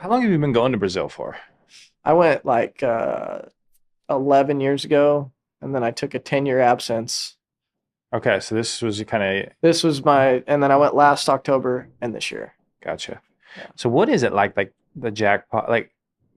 How long have you been going to Brazil for? I went like 11 years ago, and then I took a 10-year absence. Okay, so this was kind of And then I went last October and this year. gotcha. Yeah. So what is it like the jackpot? Like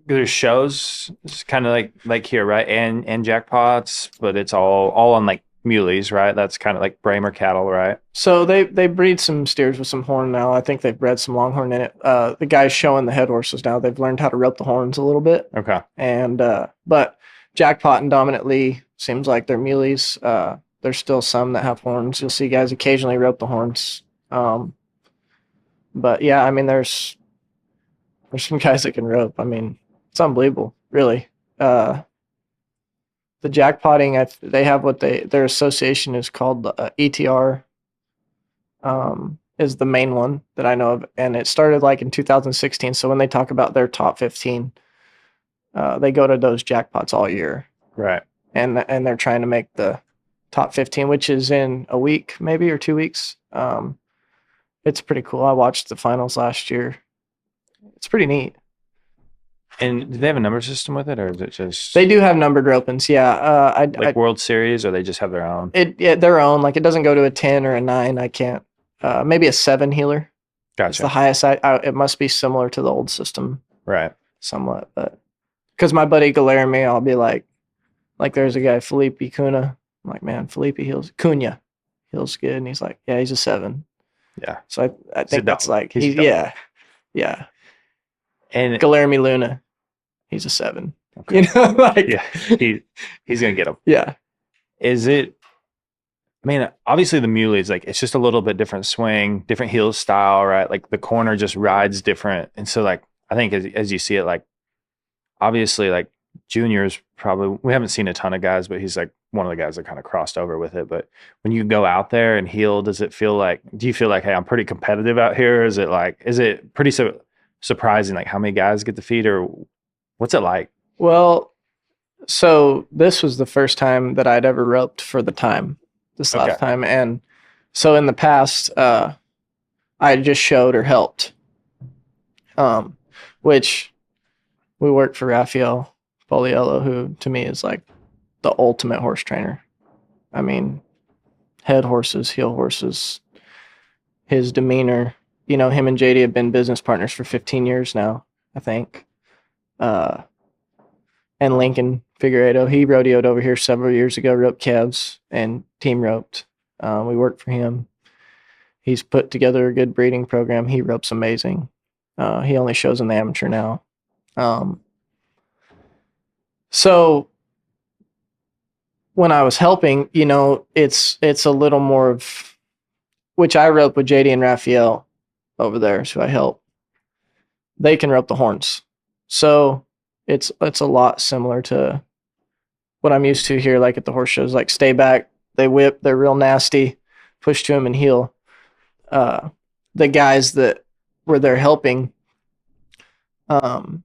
there's shows, it's kind of like here, right? And jackpots, but it's all on like muleys, right? That's kind of like Bramer cattle, right? So they breed some steers with some horn now. I think they've bred some longhorn in it. The guys showing the head horses now, they've learned how to rope the horns a little bit. Okay. And but Jackpot and Dominant Lee seems like they're muleys. There's still some that have horns. You'll see guys occasionally rope the horns. But yeah, I mean, there's some guys that can rope. I mean, it's unbelievable, really. Uh, the jackpotting, they have their association is called ETR. Is the main one that I know of, and it started like in 2016. So when they talk about their top 15, they go to those jackpots all year, Right. and they're trying to make the top 15, which is in a week, maybe or 2 weeks. It's pretty cool. I watched the finals last year. It's pretty neat. And do they have a number system with it, or is it just They do have numbered ropings, yeah. like World Series, or they just have their own? Their own. Like it doesn't go to a 10 or a 9. I can't. Maybe a 7 healer. It's the Gotcha. highest. It must be similar to the old system Right. somewhat, but because my buddy Galerme, I'll be like there's a guy Felipe Cunha. I'm like, man, Felipe heals Cunha heals good, and he's like, yeah, he's a 7. Yeah. So I He's a think that's dog. like He's a he's dog. yeah. And Galerme Luna, he's a 7. okay. Like Yeah, he he's gonna get them. yeah. Is it? I mean, obviously the muley is like it's just a little bit different swing, different heel style, right? Like the corner just rides different, and so like I think as you see it, like obviously like juniors probably we haven't seen a ton of guys, but he's like one of the guys that kind of crossed over with it. But when you go out there and heel, does it feel like? Do you feel like hey, I'm pretty competitive out here? Is it pretty surprising like how many guys get the feed or what's it like? Well, so this was the first time that I'd ever roped for the time. This last Okay, time, and so in the past, I just showed or helped, um, which we worked for Raphael Poliello, who to me is like the ultimate horse trainer. I mean, head horses, heel horses, his demeanor. Him and JD have been business partners for 15 years now, I think. Uh, and Lincoln Figueredo, he rodeoed over here several years ago, roped calves and team roped. We worked for him. He's put together a good breeding program. He ropes amazing. He only shows in the amateur now. Um, so when I was helping, it's a little more of which I rope with JD and Raphael over there, so I help. They can rope the horns, so it's a lot similar to what I'm used to here, like at the horse shows. Like stay back, they whip, they're real nasty, push to him and heel. Uh, the guys that were there helping, um,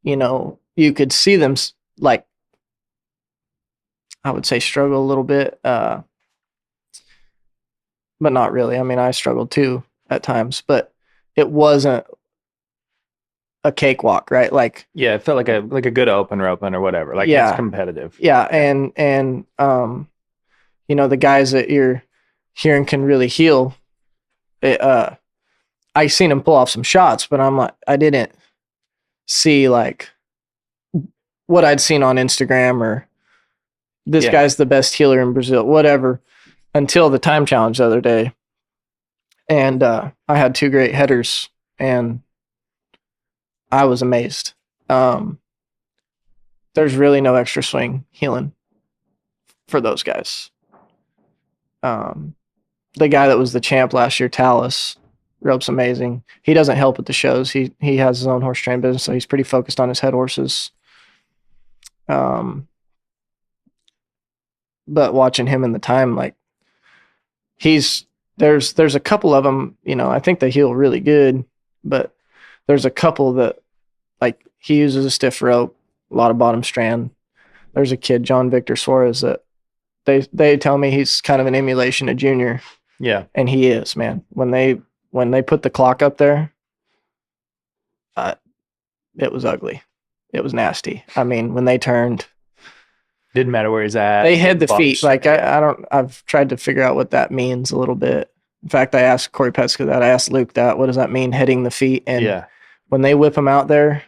you could see them like I would say struggle a little bit, but not really. I mean, I struggled too at times, but it wasn't a cakewalk, right? Like, yeah, it felt like a good open roping or whatever. Like it's yeah, competitive. yeah, Yeah. and the guys that you're hearing can really heal. It, I seen him pull off some shots, but I'm like, I didn't see like what I'd seen on Instagram or this Yeah. guy's the best healer in Brazil, whatever, until the time challenge the other day. And I had two great headers, and I was amazed. Um, there's really no extra swing healing for those guys. Um, the guy that was the champ last year, Talus, ropes amazing. He doesn't help at the shows. He has his own horse train business, so he's pretty focused on his head horses. Um, but watching him in the time, like he's there's a couple of them. I think they heal really good, but there's a couple that like he uses a stiff rope, a lot of bottom strand. There's a kid, John Victor Suarez, that they tell me he's kind of an emulation of Junior, Yeah. and he is, man. When they put the clock up there, uh, it was ugly. It was nasty. I mean, when they turned, Didn't matter where he's at. they hid the feet. Bumps. Like I've tried to figure out what that means a little bit. In fact, I asked Corey Petska that. I asked Luke that. What does that mean, hitting the feet? And Yeah. when they whip them out there,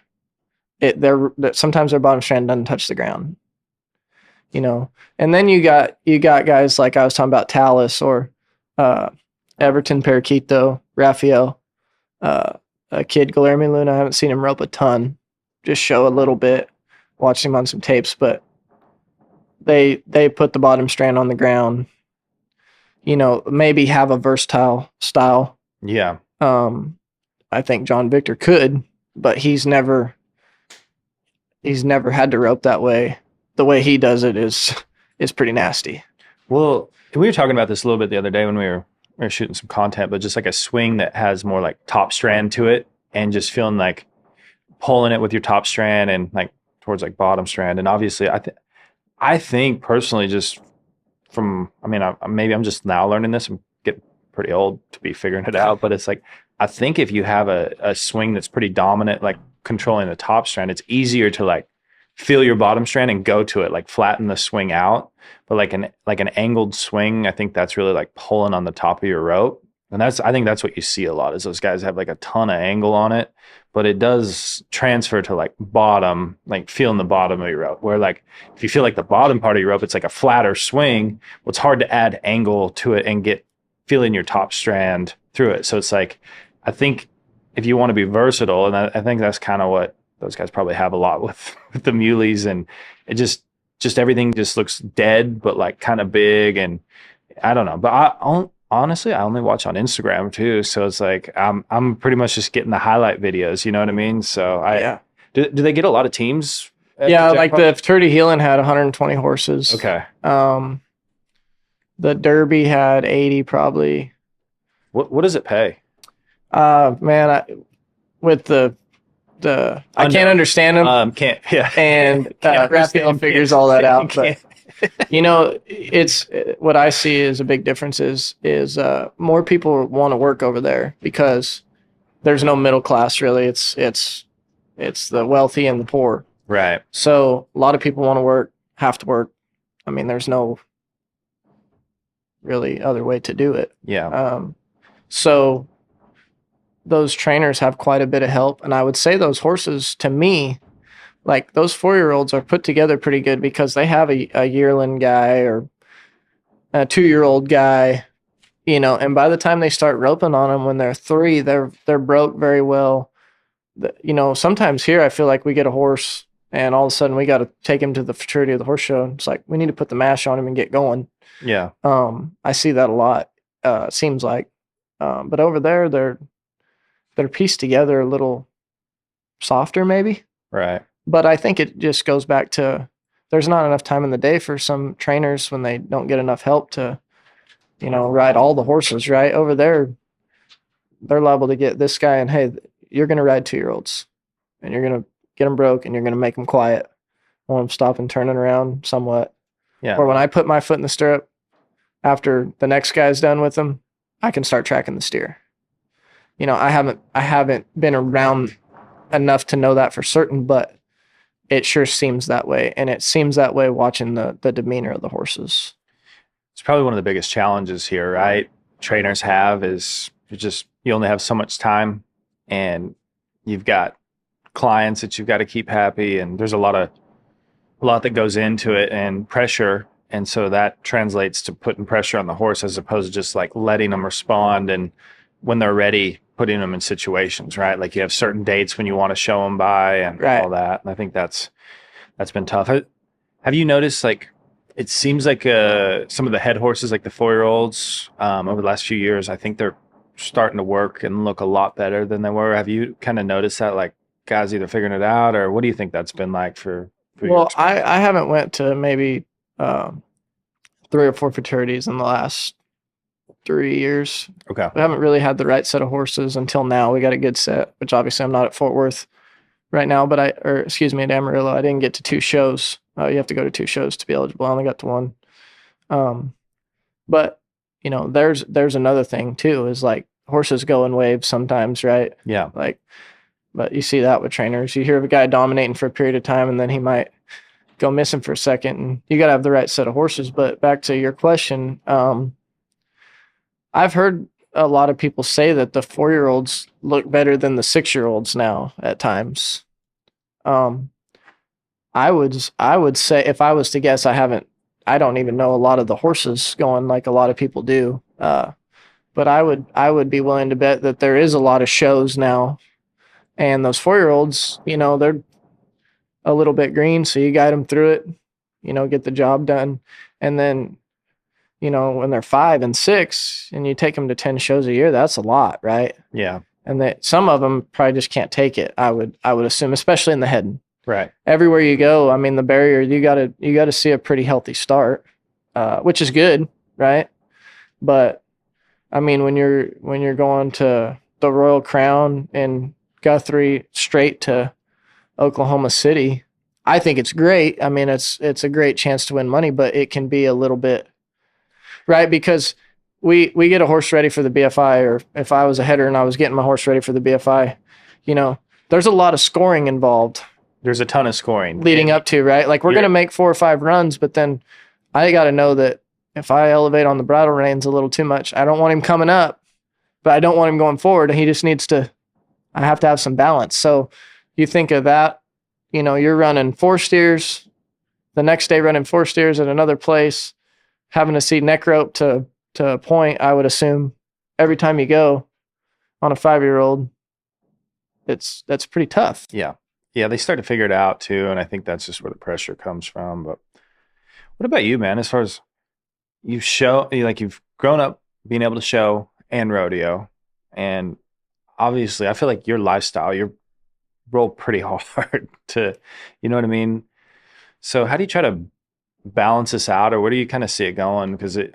sometimes their bottom strand doesn't touch the ground. And then you got guys like I was talking about Tallis or Everton Paraquito, Raphael, a kid Guillermo Luna. I haven't seen him rope a ton, just show a little bit, watched him on some tapes, but they put the bottom strand on the ground, maybe have a versatile style. Yeah. I think John Victor could, but he's never had to rope that way. The way he does it is pretty nasty. Well, we were talking about this a little bit the other day when we were shooting some content, but just like a swing that has more like top strand to it and just feeling like pulling it with your top strand and like towards like bottom strand. And obviously I think personally just maybe I'm just now learning this. I'm getting pretty old to be figuring it out, but it's like, I think if you have a swing that's pretty dominant, like controlling the top strand, it's easier to like feel your bottom strand and go to it, like flatten the swing out. But like an angled swing, I think that's really like pulling on the top of your rope. And I think that's what you see a lot is those guys have like a ton of angle on it, but it does transfer to like bottom, like feeling the bottom of your rope. Where like if you feel like the bottom part of your rope, it's like a flatter swing. Well, it's hard to add angle to it and get feeling your top strand through it. So it's like, I think if you want to be versatile, and I think that's kind of what those guys probably have a lot with the muleys, and it just everything just looks dead, but like kind of big. And I don't know, but honestly, I only watch on Instagram too. So it's like, I'm pretty much just getting the highlight videos, you know what I mean? So do they get a lot of teams? Yeah. Like the Fraternity Healing had 120 horses. Okay. The Derby had 80 probably. What does it pay? Man, with the I can't understand them. And Raphael figures all that out. But it's what I see is a big difference is more people want to work over there because there's no middle class really. It's the wealthy and the poor. Right. So a lot of people want to have to work. I mean, there's no really other way to do it. Yeah. So those trainers have quite a bit of help. And I would say those horses, to me, like those 4-year-olds are put together pretty good because they have a yearling guy or a 2-year-old guy, and by the time they start roping on them when they're 3, they're broke very well. Sometimes here I feel like we get a horse and all of a sudden we got to take him to the Fraternity of the Horse Show. It's like, we need to put the mash on him and get going. Yeah. I see that a lot. It seems like, but over there, they're pieced together a little softer maybe. Right. But I think it just goes back to there's not enough time in the day for some trainers when they don't get enough help to, ride all the horses, right? Over there, they're liable to get this guy and, hey, you're going to ride 2-year-olds and you're going to get them broke and you're going to make them quiet. I want them stopping, turning around somewhat. Yeah. Or when I put my foot in the stirrup, after the next guy's done with them, I can start tracking the steer. I haven't been around enough to know that for certain, but it sure seems that way. And it seems that way watching the demeanor of the horses. It's probably one of the biggest challenges here, right? Trainers have is you only have so much time and you've got clients that you've got to keep happy. And there's a lot that goes into it and pressure. And so that translates to putting pressure on the horse as opposed to just like letting them respond. And when they're ready, putting them in situations, right? Like you have certain dates when you want to show them by and all that. And I think that's been tough. Have you noticed, like, it seems like some of the head horses, like the 4-year-olds, over the last few years, I think they're starting to work and look a lot better than they were. Have you kind of noticed that, like, guys either figuring it out, or what do you think that's been like for Well, I haven't went to maybe 3 or 4 fraternities in the last 3 years. Okay. We haven't really had the right set of horses until now. We got a good set, which obviously I'm not at Fort Worth right now, but at Amarillo. I didn't get to 2 shows. You have to go to 2 shows to be eligible. I only got to 1. But there's another thing too, is like horses go in waves sometimes, right? Yeah. Like But you see that with trainers. You hear of a guy dominating for a period of time, and then he might go missing for a second. And you got to have the right set of horses. But back to your question, I've heard a lot of people say that the 4-year-olds look better than the 6-year-olds now at times. I would say, if I was to guess, I don't even know a lot of the horses going like a lot of people do. But I would be willing to bet that there is a lot of shows now, and those 4-year-olds, they're a little bit green, so you guide them through it, get the job done, and then when they're 5 and 6, and you take them to 10 shows a year, that's a lot, right? Yeah. And that some of them probably just can't take it. I would assume, especially in the head. Right. Everywhere you go, I mean, the barrier, you gotta see a pretty healthy start, which is good, right? But I mean, when you're going to the Royal Crown and Guthrie straight to Oklahoma City, I think it's great. I mean, it's a great chance to win money, but it can be a little bit, right? Because we get a horse ready for the BFI, or if I was a header and I was getting my horse ready for the BFI, there's a lot of scoring involved. There's a ton of scoring leading up to, right? Like, we're going to make 4 or 5 runs, but then I got to know that if I elevate on the bridle reins a little too much, I don't want him coming up, but I don't want him going forward. He just needs to, I have to have some balance. So you think of that, you're running 4 steers, the next day running 4 steers at another place, having to see neck rope to a point, I would assume, every time you go on a 5-year-old, that's pretty tough. Yeah. Yeah, they start to figure it out too, and I think that's just where the pressure comes from. But what about you, man? As far as you've grown up being able to show and rodeo, and obviously, I feel like your lifestyle, you roll pretty hard to, you know what I mean? So how do you try to balance this out, or where do you kind of see it going? Because the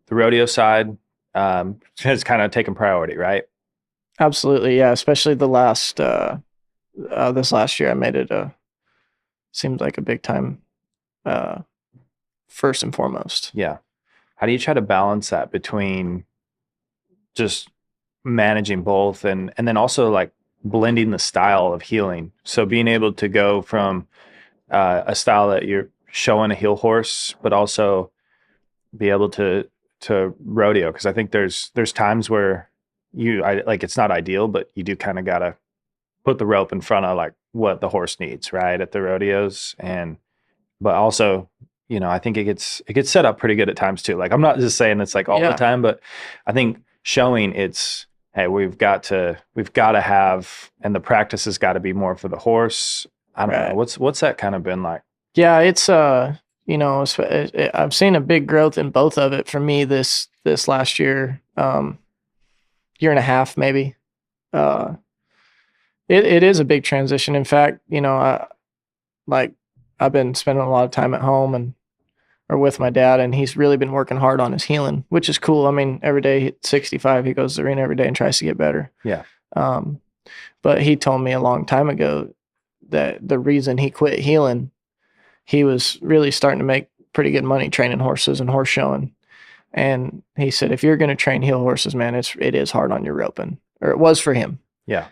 rodeo side has kind of taken priority, right? Absolutely, yeah. Especially the last. This last year, I made it seemed like a big time, first and foremost. Yeah. How do you try to balance that between just managing both and then also like blending the style of heeling? So being able to go from a style that you're showing a heel horse, but also be able to rodeo. Because I think there's times where it's not ideal, but you do kind of gotta put the rope in front of like what the horse needs, right, at the rodeos. But also, I think it gets set up pretty good at times too. Like, I'm not just saying it's like all the time, but I think showing it's, hey, we've got to have, and the practice has got to be more for the horse. I don't know. What's that kind of been like? Yeah, it's I've seen a big growth in both of it for me this last year, year and a half maybe. It is a big transition. In fact, I've been spending a lot of time at home or with my dad, and he's really been working hard on his healing, which is cool. I mean, every day at 65, he goes to the arena every day and tries to get better. Yeah. But he told me a long time ago that the reason he quit healing, he was really starting to make pretty good money training horses and horse showing. And he said, if you're going to train heel horses, man, it is hard on your roping, or it was for him. Yeah.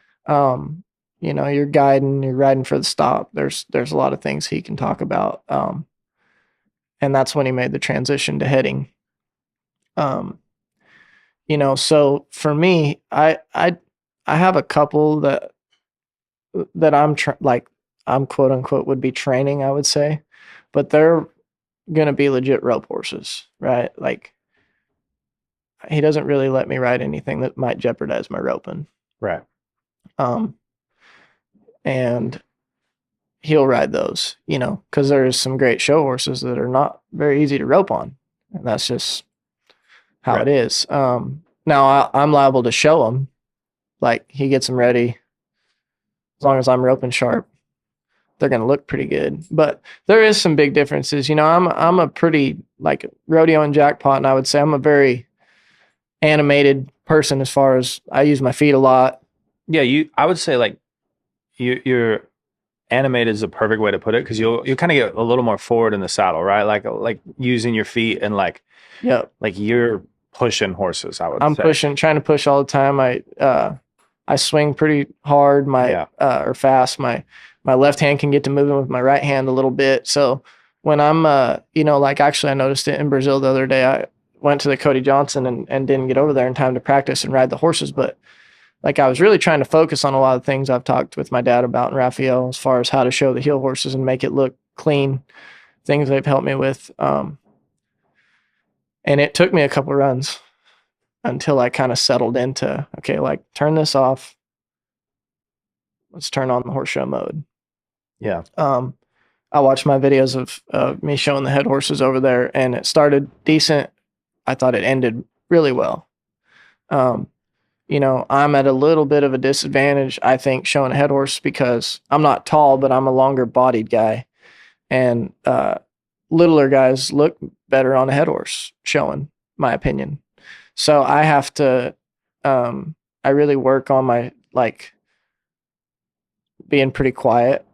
You're guiding, you're riding for the stop. There's a lot of things he can talk about. And that's when he made the transition to heading. So for me, I have a couple that I'm I'm quote unquote would be training, I would say, but they're going to be legit rope horses, right? Like, he doesn't really let me ride anything that might jeopardize my roping. Right. And he'll ride those, because there's some great show horses that are not very easy to rope on, and that's just how it is. Now I'm liable to show him, like, he gets them ready. As long as I'm roping sharp, they're going to look pretty good. But there is some big differences. I'm a pretty, like, rodeo and jackpot, and I would say I'm a very animated person as far as I use my feet a lot. Yeah, I would say, like, you're animated is a perfect way to put it, because you'll kind of get a little more forward in the saddle, right? Like using your feet and like you're pushing horses. I'm pushing, trying to push all the time. I swing pretty hard, or fast. My left hand can get to moving with my right hand a little bit. So when I'm, like actually I noticed it in Brazil the other day. I went to the Cody Johnson and didn't get over there in time to practice and ride the horses, but like I was really trying to focus on a lot of things I've talked with my dad about and Raphael as far as how to show the heel horses and make it look clean, things they've helped me with. And it took me a couple runs until I kind of settled into, okay, like turn this off. Let's turn on the horse show mode. Yeah. I watched my videos of me showing the head horses over there, and it started decent. I thought it ended really well. I'm at a little bit of a disadvantage, I think, showing a head horse because I'm not tall, but I'm a longer bodied guy. And littler guys look better on a head horse showing, my opinion. So I have to, I really work on my, like, being pretty quiet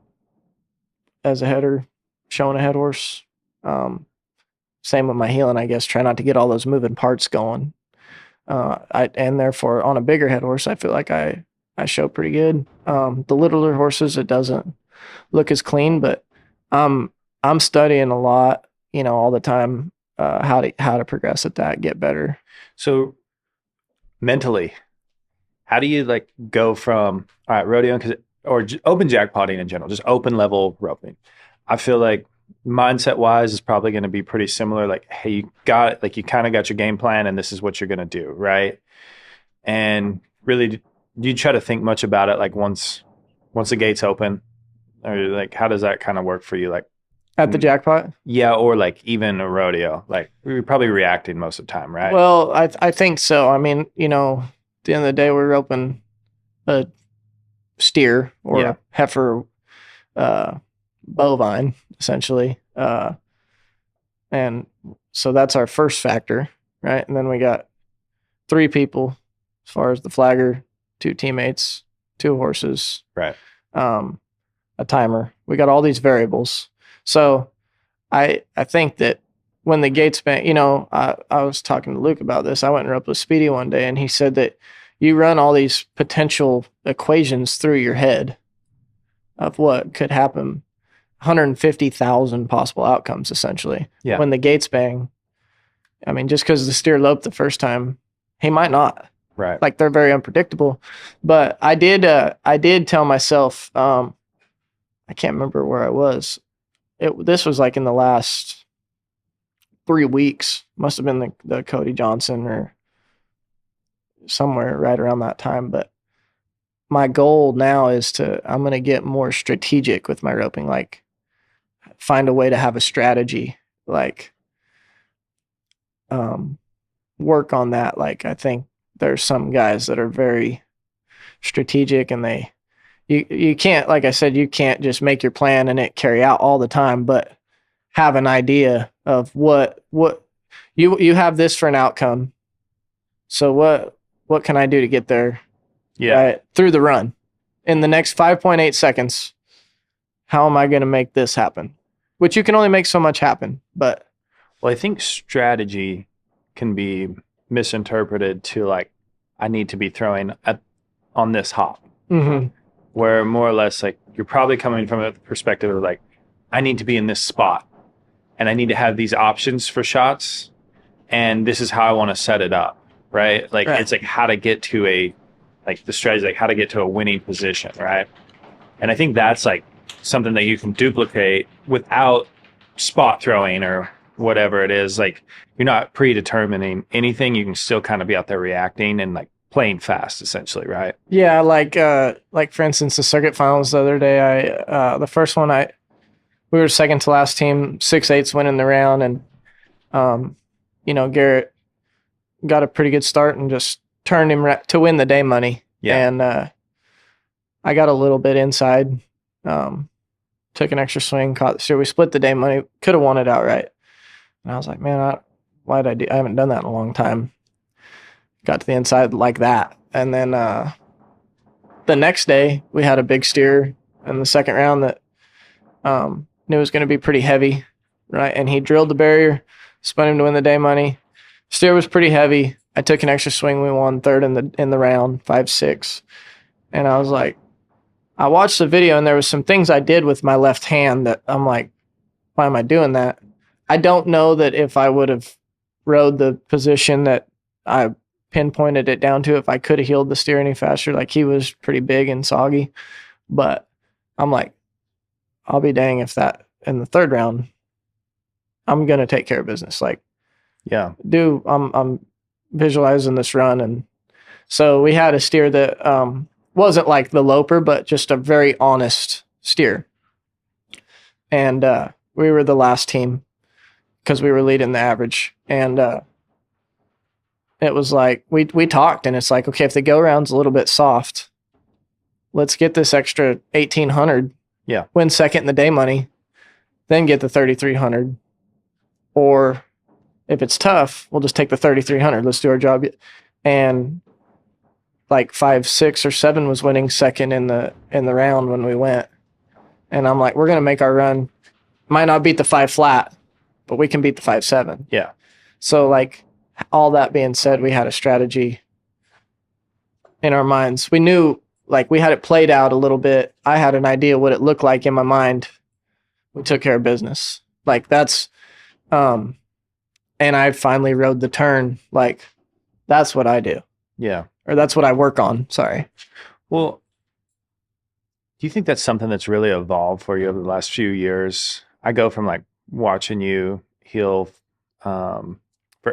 as a header, showing a head horse. Same with my heeling, I guess. Try not to get all those moving parts going. And therefore, on a bigger head horse, I feel like I show pretty good. The littler horses, it doesn't look as clean, but I'm studying a lot, all the time, how to progress at that, get better. So mentally, how do you like go from all right rodeo or open jackpotting in general, just open level roping? I feel like mindset wise is probably going to be pretty similar. Like, hey, you kind of got your game plan and this is what you're going to do. Right. And really, do you try to think much about it? Like once the gates open, or like, how does that kind of work for you? Like at the jackpot? Yeah. Or like even a rodeo, like we're probably reacting most of the time. Right. Well, I think so. I mean, at the end of the day, we're roping a steer or a heifer, bovine, essentially. And so that's our first factor, right? And then we got 3 people as far as the flagger, 2 teammates, 2 horses, right? A timer. We got all these variables. So I think that when the gates bang, I was talking to Luke about this. I went and roped with Speedy one day, and he said that you run all these potential equations through your head of what could happen. 150,000 possible outcomes, essentially. Yeah. When the gates bang, I mean, just because the steer loped the first time, he might not. Right. Like, they're very unpredictable. But I did tell myself, I can't remember where I was. This was like in the last 3 weeks. Must have been the Cody Johnson or somewhere right around that time. But my goal now is I'm going to get more strategic with my roping, like find a way to have a strategy, like work on that. Like, I think there's some guys that are very strategic, and you can't, like I said, you can't just make your plan and it carry out all the time, but have an idea of what you have this for an outcome. So what can I do to get there? Yeah. Right, through the run in the next 5.8 seconds. How am I going to make this happen? Which you can only make so much happen, but. Well, I think strategy can be misinterpreted to like, I need to be throwing on this hop. Mm-hmm. Where more or less like you're probably coming from a perspective of like, I need to be in this spot and I need to have these options for shots, and this is how I want to set it up. Right. Like, right. It's like how to get to the strategy, like how to get to a winning position. Right. And I think that's like something that you can duplicate without spot throwing or whatever it is. Like, you're not predetermining anything. You can still kind of be out there reacting and like playing fast, essentially. Right. Yeah. Like for instance, the circuit finals the other day, the first one, we were second to last team, 6/8 winning the round. And, Garrett got a pretty good start and just turned him to win the day money. Yeah. And I got a little bit inside, took an extra swing, caught the steer. We split the day money, could have won it outright. And I was like, man, I haven't done that in a long time. Got to the inside like that. And then the next day, we had a big steer in the second round that knew it was going to be pretty heavy, right? And he drilled the barrier, spun him to win the day money. Steer was pretty heavy. I took an extra swing. We won third in the round, 5-6. And I was like, I watched the video and there was some things I did with my left hand that I'm like, why am I doing that? I don't know that if I would have rode the position that I pinpointed it down to, if I could have healed the steer any faster. Like, he was pretty big and soggy, but I'm like, I'll be dang if that in the third round, I'm going to take care of business. Like, Yeah. I'm visualizing this run. And so we had a steer that wasn't like the loper, but just a very honest steer. And we were the last team because we were leading the average. And it was like, we talked, and it's like, okay, if the go round's a little bit soft, let's get this extra 1,800. Yeah. Win second in the day money, then get the 3,300. Or if it's tough, we'll just take the 3,300. Let's do our job. And like 5, 6, or 7 was winning second in the round when we went. And I'm like, we're gonna make our run. Might not beat the 5 flat, but we can beat the 5-7. Yeah. So, like, all that being said, we had a strategy in our minds. We knew, like, we had it played out a little bit. I had an idea what it looked like in my mind. We took care of business. Like, that's and I finally rode the turn. Like, that's what I do. Yeah. Or that's what I work on. Sorry. Well, do you think that's something that's really evolved for you over the last few years? I go from like watching you heal for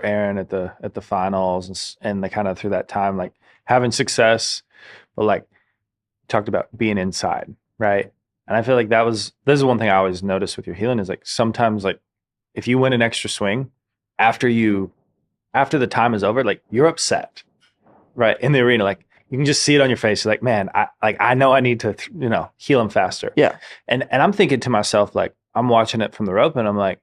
Aaron at the finals and the kind of through that time, like having success, but like talked about being inside, right? And I feel like this is one thing I always notice with your healing is like sometimes like if you win an extra swing after the time is over, like you're upset, right? In the arena, like you can just see it on your face. You're like, man, I know I need to, heal him faster. Yeah. And I'm thinking to myself, like, I'm watching it from the rope and I'm like,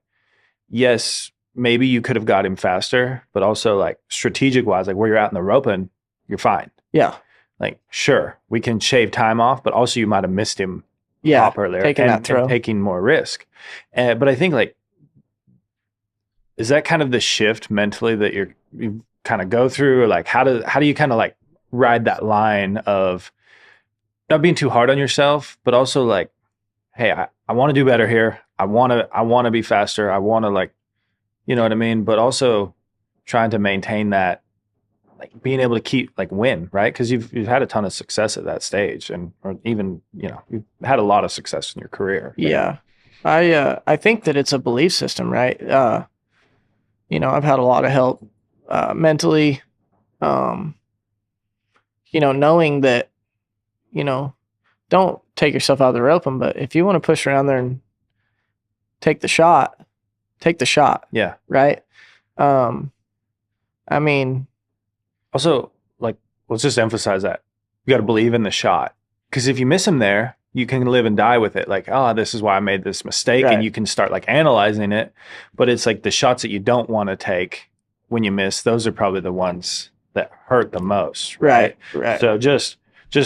yes, maybe you could have got him faster, but also like strategic wise, like where you're at in the rope and you're fine. Yeah. Like, sure, we can shave time off, but also you might have missed him pop earlier taking that throw. and taking more risk. But I think like, is that kind of the shift mentally that you kind of go through, or like how do you kind of like ride that line of not being too hard on yourself, but also like, hey, I want to do better here. I want to be faster. I want to like, you know what I mean? But also trying to maintain that, like being able to keep like win, right? Because you've had a ton of success at that stage, or even you've had a lot of success in your career. Yeah, I think that it's a belief system, right? I've had a lot of help mentally, knowing that, don't take yourself out of the roping, but if you want to push around there and take the shot. Yeah. Right. I mean, also, like, let's just emphasize that you got to believe in the shot, because if you miss him there, you can live and die with it. Like, oh, this is why I made this mistake. Right. And you can start like analyzing it, but it's like the shots that you don't want to take when you miss, those are probably the ones that hurt the most. Right. So just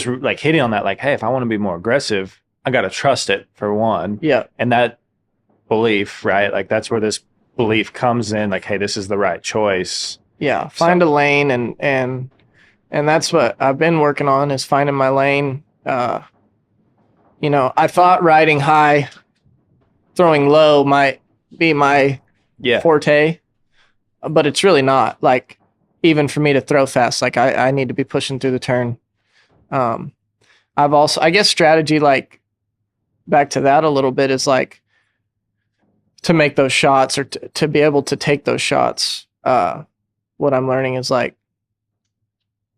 like hitting on that, like, hey, if I want to be more aggressive, I got to trust it for one. Yeah. And that belief, right? Like that's where this belief comes in, like, hey, this is the right choice. Yeah. Find a lane and that's what I've been working on, is finding my lane. I thought riding high, throwing low might be my forte, but it's really not. Like, even for me to throw fast, like I need to be pushing through the turn. I've also, I guess, strategy, like back to that a little bit, is like to make those shots, or to be able to take those shots. What I'm learning is like,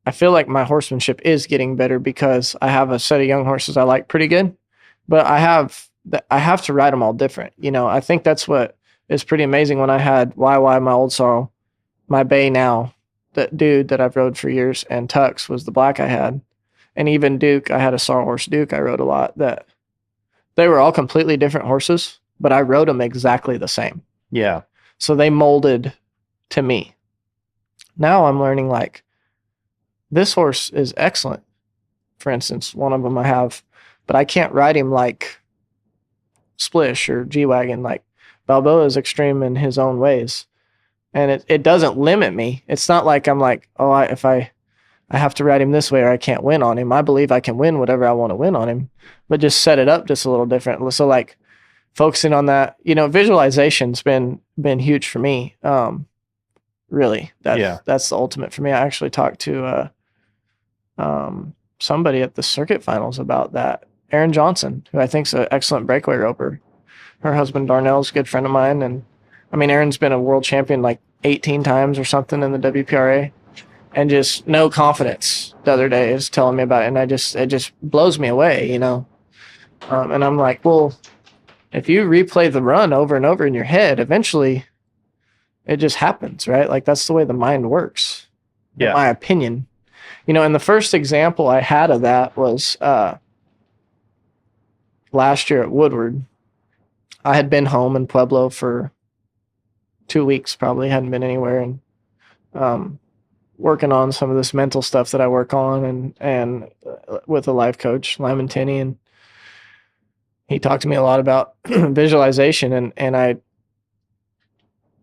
I feel like my horsemanship is getting better because I have a set of young horses I like pretty good, but I have to ride them all different. I think that's what is pretty amazing. When I had YY, my old sorrel, my bay now, that dude that I've rode for years, and Tux was the black I had. And even Duke, I had a sorrel horse Duke I rode a lot, that they were all completely different horses, but I rode them exactly the same. Yeah. So they molded to me. Now I'm learning, like, this horse is excellent. For instance, one of them I have, but I can't ride him like Splish or G-Wagon. Like, Balboa is extreme in his own ways. And it doesn't limit me. It's not like I'm like, oh, if I I have to ride him this way or I can't win on him. I believe I can win whatever I want to win on him, but just set it up just a little different. So like focusing on that, visualization's been huge for me. Really, that's the ultimate for me. I actually talked to somebody at the circuit finals about that. Erin Johnson, who I think is an excellent breakaway roper. Her husband Darnell's a good friend of mine, and I mean Erin's been a world champion like 18 times or something in the WPRA, and just no confidence. The other day is telling me about it, and it just blows me away, and I'm like, well, if you replay the run over and over in your head, eventually it just happens, right? Like that's the way the mind works, in my opinion. And the first example I had of that was last year at Woodward. I had been home in Pueblo for 2 weeks, probably hadn't been anywhere, and working on some of this mental stuff that I work on, and with a life coach, Lyman Tinney, and he talked to me a lot about visualization, and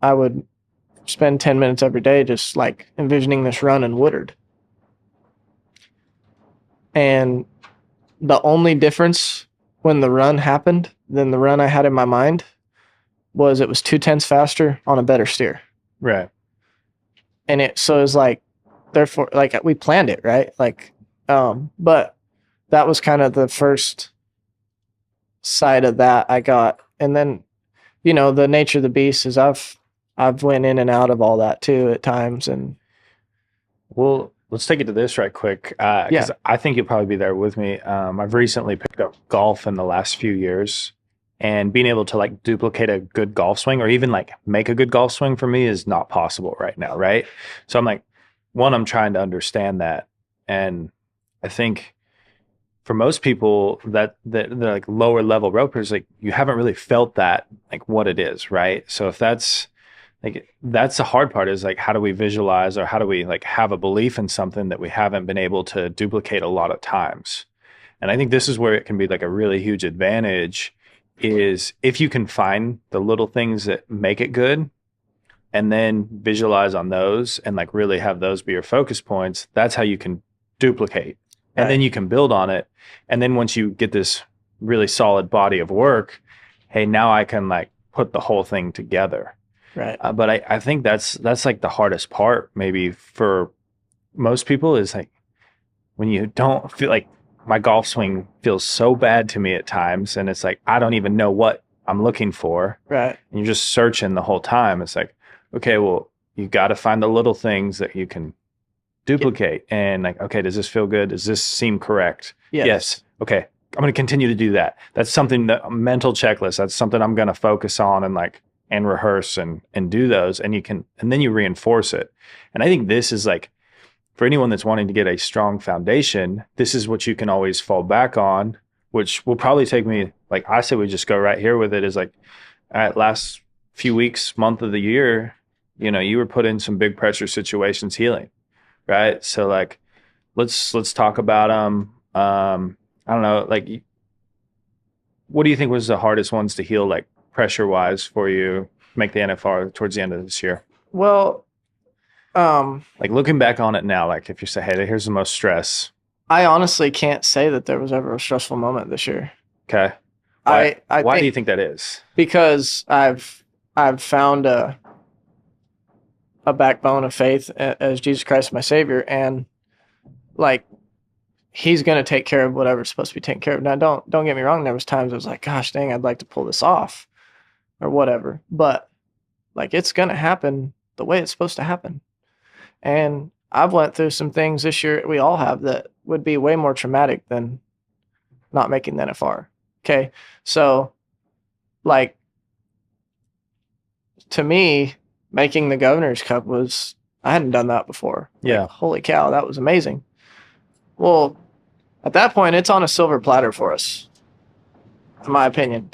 I would spend 10 minutes every day just like envisioning this run in Woodward. And the only difference when the run happened than the run I had in my mind was it was 2/10 faster on a better steer. Right. And so it was like, therefore, like we planned it, right? Like, but that was kind of the first side of that I got. And then, the nature of the beast is I've went in and out of all that too at times. And well, let's take it to this right quick. Because I think you'll probably be there with me. I've recently picked up golf in the last few years, and being able to like duplicate a good golf swing or even like make a good golf swing for me is not possible right now. Right. So I'm like, I'm trying to understand that. And I think for most people that they're like lower level ropers, like you haven't really felt that, like what it is. Right. So if that's the hard part, is like, how do we visualize, or how do we like have a belief in something that we haven't been able to duplicate a lot of times? And I think this is where it can be like a really huge advantage, is if you can find the little things that make it good and then visualize on those and like really have those be your focus points. That's how you can duplicate, and then you can build on it. And then once you get this really solid body of work, hey, now I can like put the whole thing together. right. But I think that's like the hardest part maybe for most people, is like when you don't feel like, my golf swing feels so bad to me at times, and it's like I don't even know what I'm looking for. Right. And you're just searching the whole time. It's like, okay, well, you got to find the little things that you can duplicate. And like, okay, does this feel good? Does this seem correct? Yes. Okay, I'm going to continue to do that. That's something, that a mental checklist. That's something I'm going to focus on and rehearse and do those. And then you reinforce it. And I think this is like, for anyone that's wanting to get a strong foundation, this is what you can always fall back on, which will probably take me, like I said, we just go right here with it, is like, all right, last few weeks, month of the year, you were put in some big pressure situations healing, right? So like, let's talk about, I don't know, like, what do you think was the hardest ones to heal, like pressure wise for you, make the NFR towards the end of this year? Well, like looking back on it now, like if you say, hey, here's the most stress. I honestly can't say that there was ever a stressful moment this year. Okay. Why do you think that is? Because I've found a backbone of faith as Jesus Christ, my Savior, and like He's going to take care of whatever's supposed to be taken care of. Now, don't get me wrong. There was times I was like, gosh, dang, I'd like to pull this off, or whatever. But like, it's going to happen the way it's supposed to happen. And I've went through some things this year, we all have, that would be way more traumatic than not making the NFR. Okay. So like, to me, making the Governor's Cup I hadn't done that before. Yeah. Like, holy cow, that was amazing. Well, at that point, it's on a silver platter for us, in my opinion.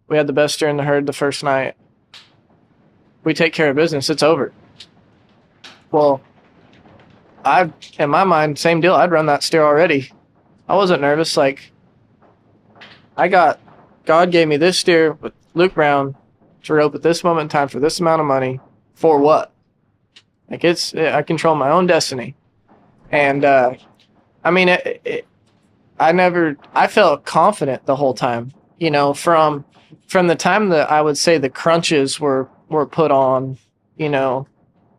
We had the best steer in the herd the first night. We take care of business, it's over. Well, in my mind, same deal. I'd run that steer already. I wasn't nervous. Like, God gave me this steer with Luke Brown to rope at this moment in time for this amount of money. For what? Like, I control my own destiny. And I mean, I felt confident the whole time. From the time that I would say the crunches were put on, you know,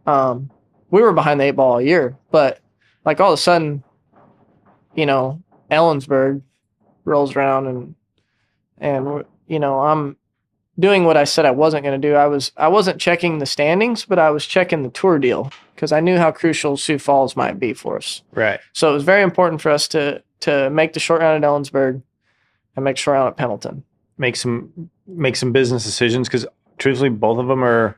um, we were behind the eight ball all year, but like all of a sudden, Ellensburg rolls around and I'm doing what I said I wasn't going to do. I wasn't checking the standings, but I was checking the tour deal because I knew how crucial Sioux Falls might be for us. Right. So it was very important for us to make the short round at Ellensburg and make short round at Pendleton. Make some business decisions, because truthfully, both of them are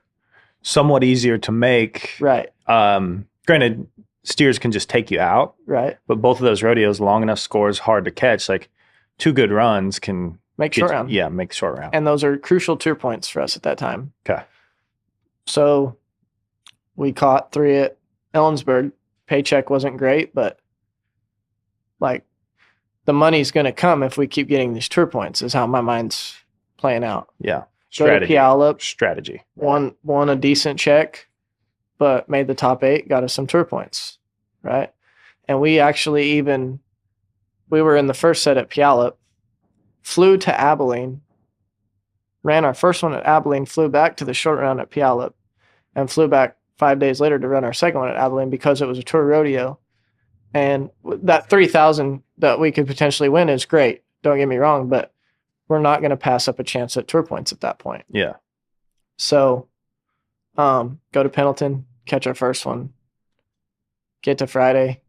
somewhat easier to make. Right. Granted, steers can just take you out. Right. But both of those rodeos, long enough scores, hard to catch. Like 2 good runs can make short round. Yeah, make short round. And those are crucial tour points for us at that time. Okay. So we caught 3 at Ellensburg. Paycheck wasn't great, but like the money's going to come if we keep getting these tour points is how my mind's playing out. Yeah. Strategy. Go to Puyallup. Strategy. Won a decent check, but made the top 8, got us some tour points, right? And we actually we were in the first set at Puyallup, flew to Abilene, ran our first one at Abilene, flew back to the short round at Puyallup, and flew back 5 days later to run our second one at Abilene because it was a tour rodeo. And that 3,000 that we could potentially win is great. Don't get me wrong, but we're not going to pass up a chance at tour points at that point. Yeah. So, go to Pendleton, catch our first one, get to Friday,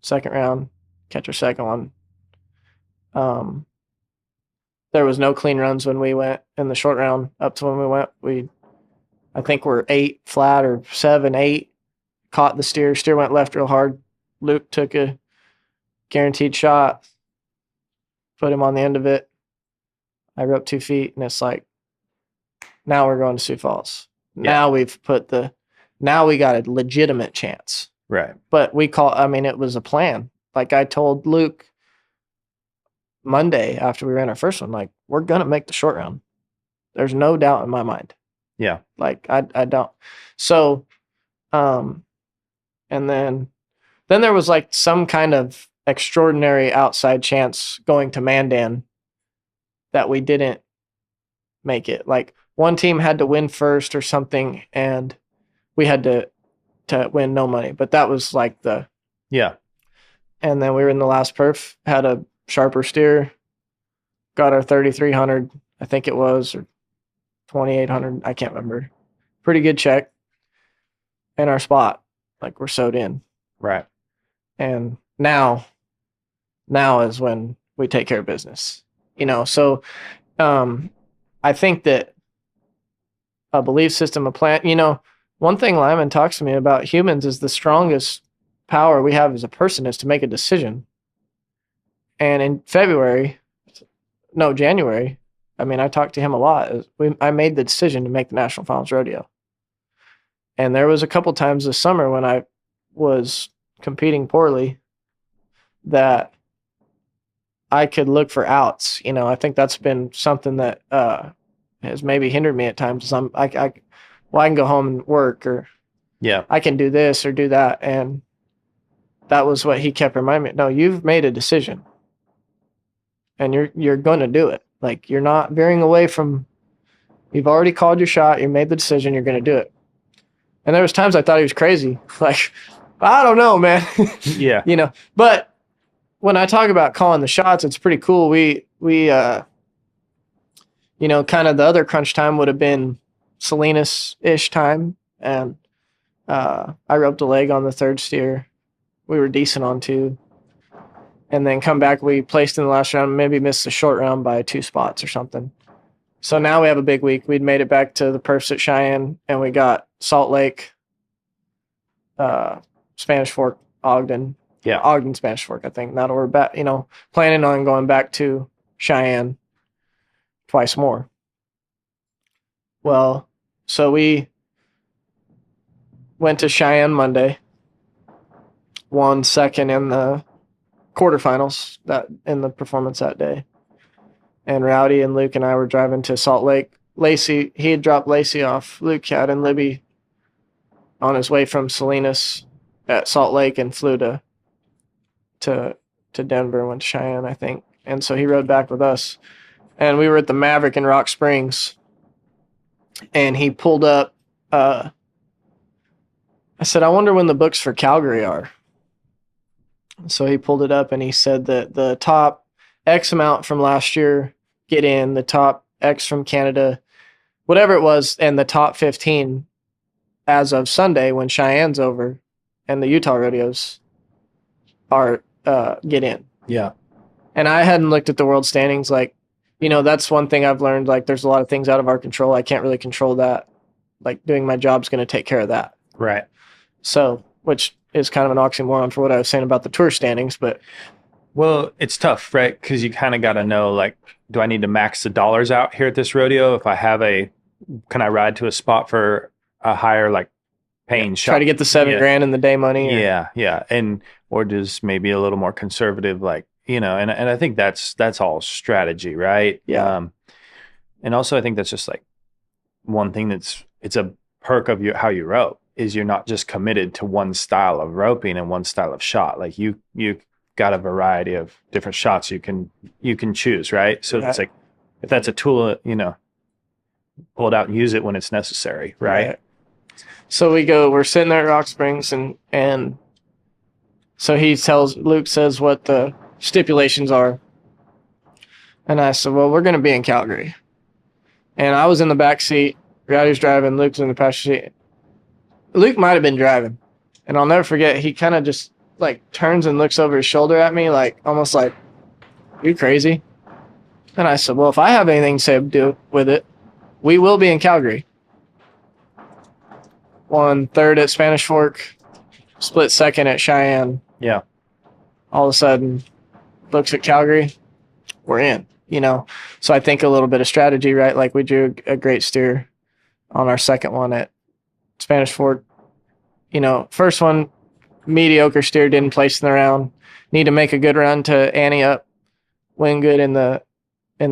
second round, catch our second one. There was no clean runs when we went in the short round up to when we went. I think we're 8 flat or 7, 8, caught the steer. Steer went left real hard. Luke took a guaranteed shot, put him on the end of it. I roped 2 feet, and it's like, now we're going to Sioux Falls. Yeah. Now we got a legitimate chance. Right. But it was a plan. Like I told Luke Monday after we ran our first one, like, we're going to make the short round. There's no doubt in my mind. Yeah. Like I don't. So, and then there was like some kind of extraordinary outside chance going to Mandan that we didn't make it. Like one team had to win first or something, and we had to win no money. But that was like yeah. And then we were in the last perf, had a sharper steer, got our 3,300, I think it was, or 2,800, I can't remember. Pretty good check in our spot. Like we're sewed in. Right. And now is when we take care of business. So I think that a belief system, a plan, one thing Lyman talks to me about humans is the strongest power we have as a person is to make a decision. And in January, I talked to him a lot. I made the decision to make the National Finals Rodeo. And there was a couple times this summer when I was competing poorly that I could look for outs. I think that's been something that has maybe hindered me at times. I can go home and work, or yeah, I can do this or do that. And that was what he kept reminding me. No, you've made a decision, and you're going to do it. Like you're not veering away from. You've already called your shot. You made the decision. You're going to do it. And there was times I thought he was crazy. Like, I don't know, man. Yeah. But when I talk about calling the shots, it's pretty cool. We kind of the other crunch time would have been Salinas-ish time. And I roped a leg on the third steer. We were decent on 2. And then come back, we placed in the last round, maybe missed the short round by 2 spots or something. So now we have a big week. We'd made it back to the perfs at Cheyenne, and we got Salt Lake, Spanish Fork, Ogden. Yeah. Ogden, Spanish Fork, I think. Now we're back, planning on going back to Cheyenne twice more. Well, so we went to Cheyenne Monday, won second in the quarterfinals in the performance that day. And Rowdy and Luke and I were driving to Salt Lake. Lacey, he had dropped Lacey off. Luke had, and Libby on his way from Salinas at Salt Lake and flew to Denver and went to Cheyenne, I think. And so he rode back with us. And we were at the Maverick in Rock Springs. And he pulled up. I said, I wonder when the books for Calgary are. So he pulled it up and he said that the top X amount from last year get in, the top X from Canada, whatever it was, and the top 15 as of Sunday when Cheyenne's over and the Utah rodeos are get in. Yeah. And I hadn't looked at the world standings. Like, that's one thing I've learned. Like, there's a lot of things out of our control. I can't really control that. Like, doing my job's going to take care of that. Right. So, which is kind of an oxymoron for what I was saying about the tour standings, but well, it's tough, right? Because you kind of got to know, like, do I need to max the dollars out here at this rodeo? If I have can I ride to a spot for a higher, like, paying shot? Try to get the $7,000 in the day money. Yeah. Or just maybe a little more conservative, like, and I think that's all strategy, right? Yeah. And also I think that's just like one thing it's a perk of how you rope is you're not just committed to one style of roping and one style of shot. Like you got a variety of different shots you can choose, right? So It's like, if that's a tool, pull it out and use it when it's necessary, right? So we're sitting there at Rock Springs and so Luke says what the stipulations are. And I said, well, we're going to be in Calgary. And I was in the back seat. Rowdy's driving. Luke's in the passenger seat. Luke might have been driving. And I'll never forget, he kind of just like turns and looks over his shoulder at me, like almost like, you crazy? And I said, well, if I have anything to say do with it, we will be in Calgary. Won third at Spanish Fork, split second at Cheyenne. Yeah. All of a sudden, looks at Calgary, we're in, So I think a little bit of strategy, right? Like we drew a great steer on our second one at Spanish Fork. First one, mediocre steer, didn't place in the round. Need to make a good run to ante up, win good in the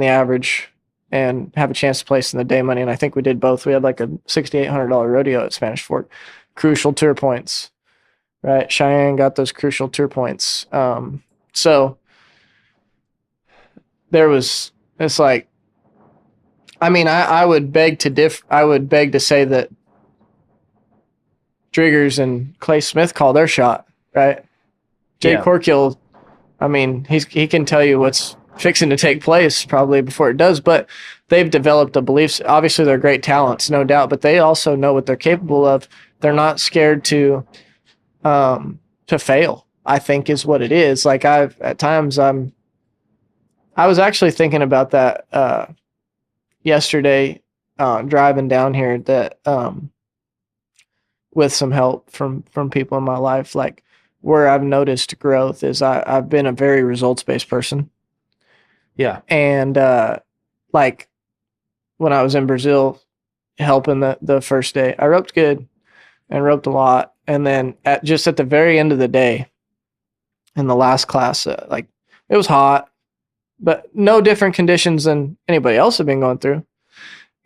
average, and have a chance to place in the day money. And I think we did both. We had like a $6,800 rodeo at Spanish Fork. Crucial tour points, right? Cheyenne got those crucial tour points. So it's like, I would beg to say that Driggers and Clay Smith call their shot, right? Jay Corkill, he can tell you what's fixing to take place probably before it does, but they've developed a belief. Obviously, they're great talents, no doubt, but they also know what they're capable of. They're not scared to fail, I think is what it is. Like I was actually thinking about that yesterday driving down here that with some help from people in my life, like where I've noticed growth is I've been a very results-based person. Yeah. And like when I was in Brazil helping the first day, I roped good and roped a lot. And then at the very end of the day in the last class, like it was hot, but no different conditions than anybody else had been going through.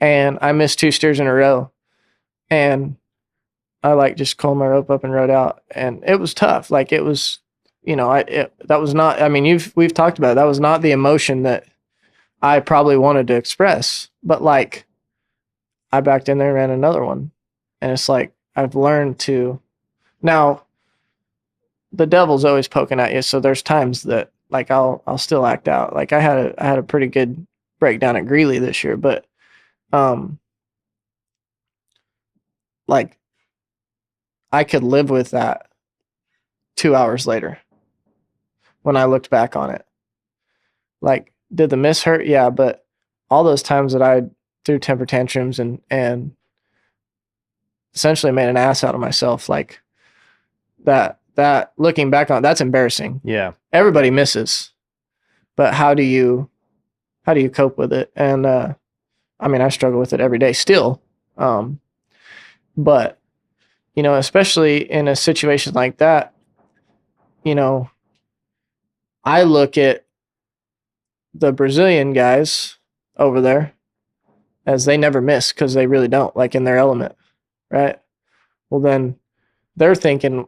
And I missed 2 steers in a row. And I just called my rope up and rode out. And it was tough. Like it was, that was not, we've talked about it. That was not the emotion that I probably wanted to express. But like I backed in there and ran another one. And it's like, I've learned to, now the devil's always poking at you. So there's times that like I'll still act out. Like I had a pretty good breakdown at Greeley this year, but like I could live with that 2 hours later when I looked back on it. Like, did the miss hurt? Yeah, but all those times that I threw temper tantrums and essentially made an ass out of myself, like that looking back on, that's embarrassing. Yeah. Everybody misses, but how do you cope with it? And I struggle with it every day still. But especially in a situation like that, I look at the Brazilian guys over there as they never miss because they really don't, like in their element, right? Well, then they're thinking,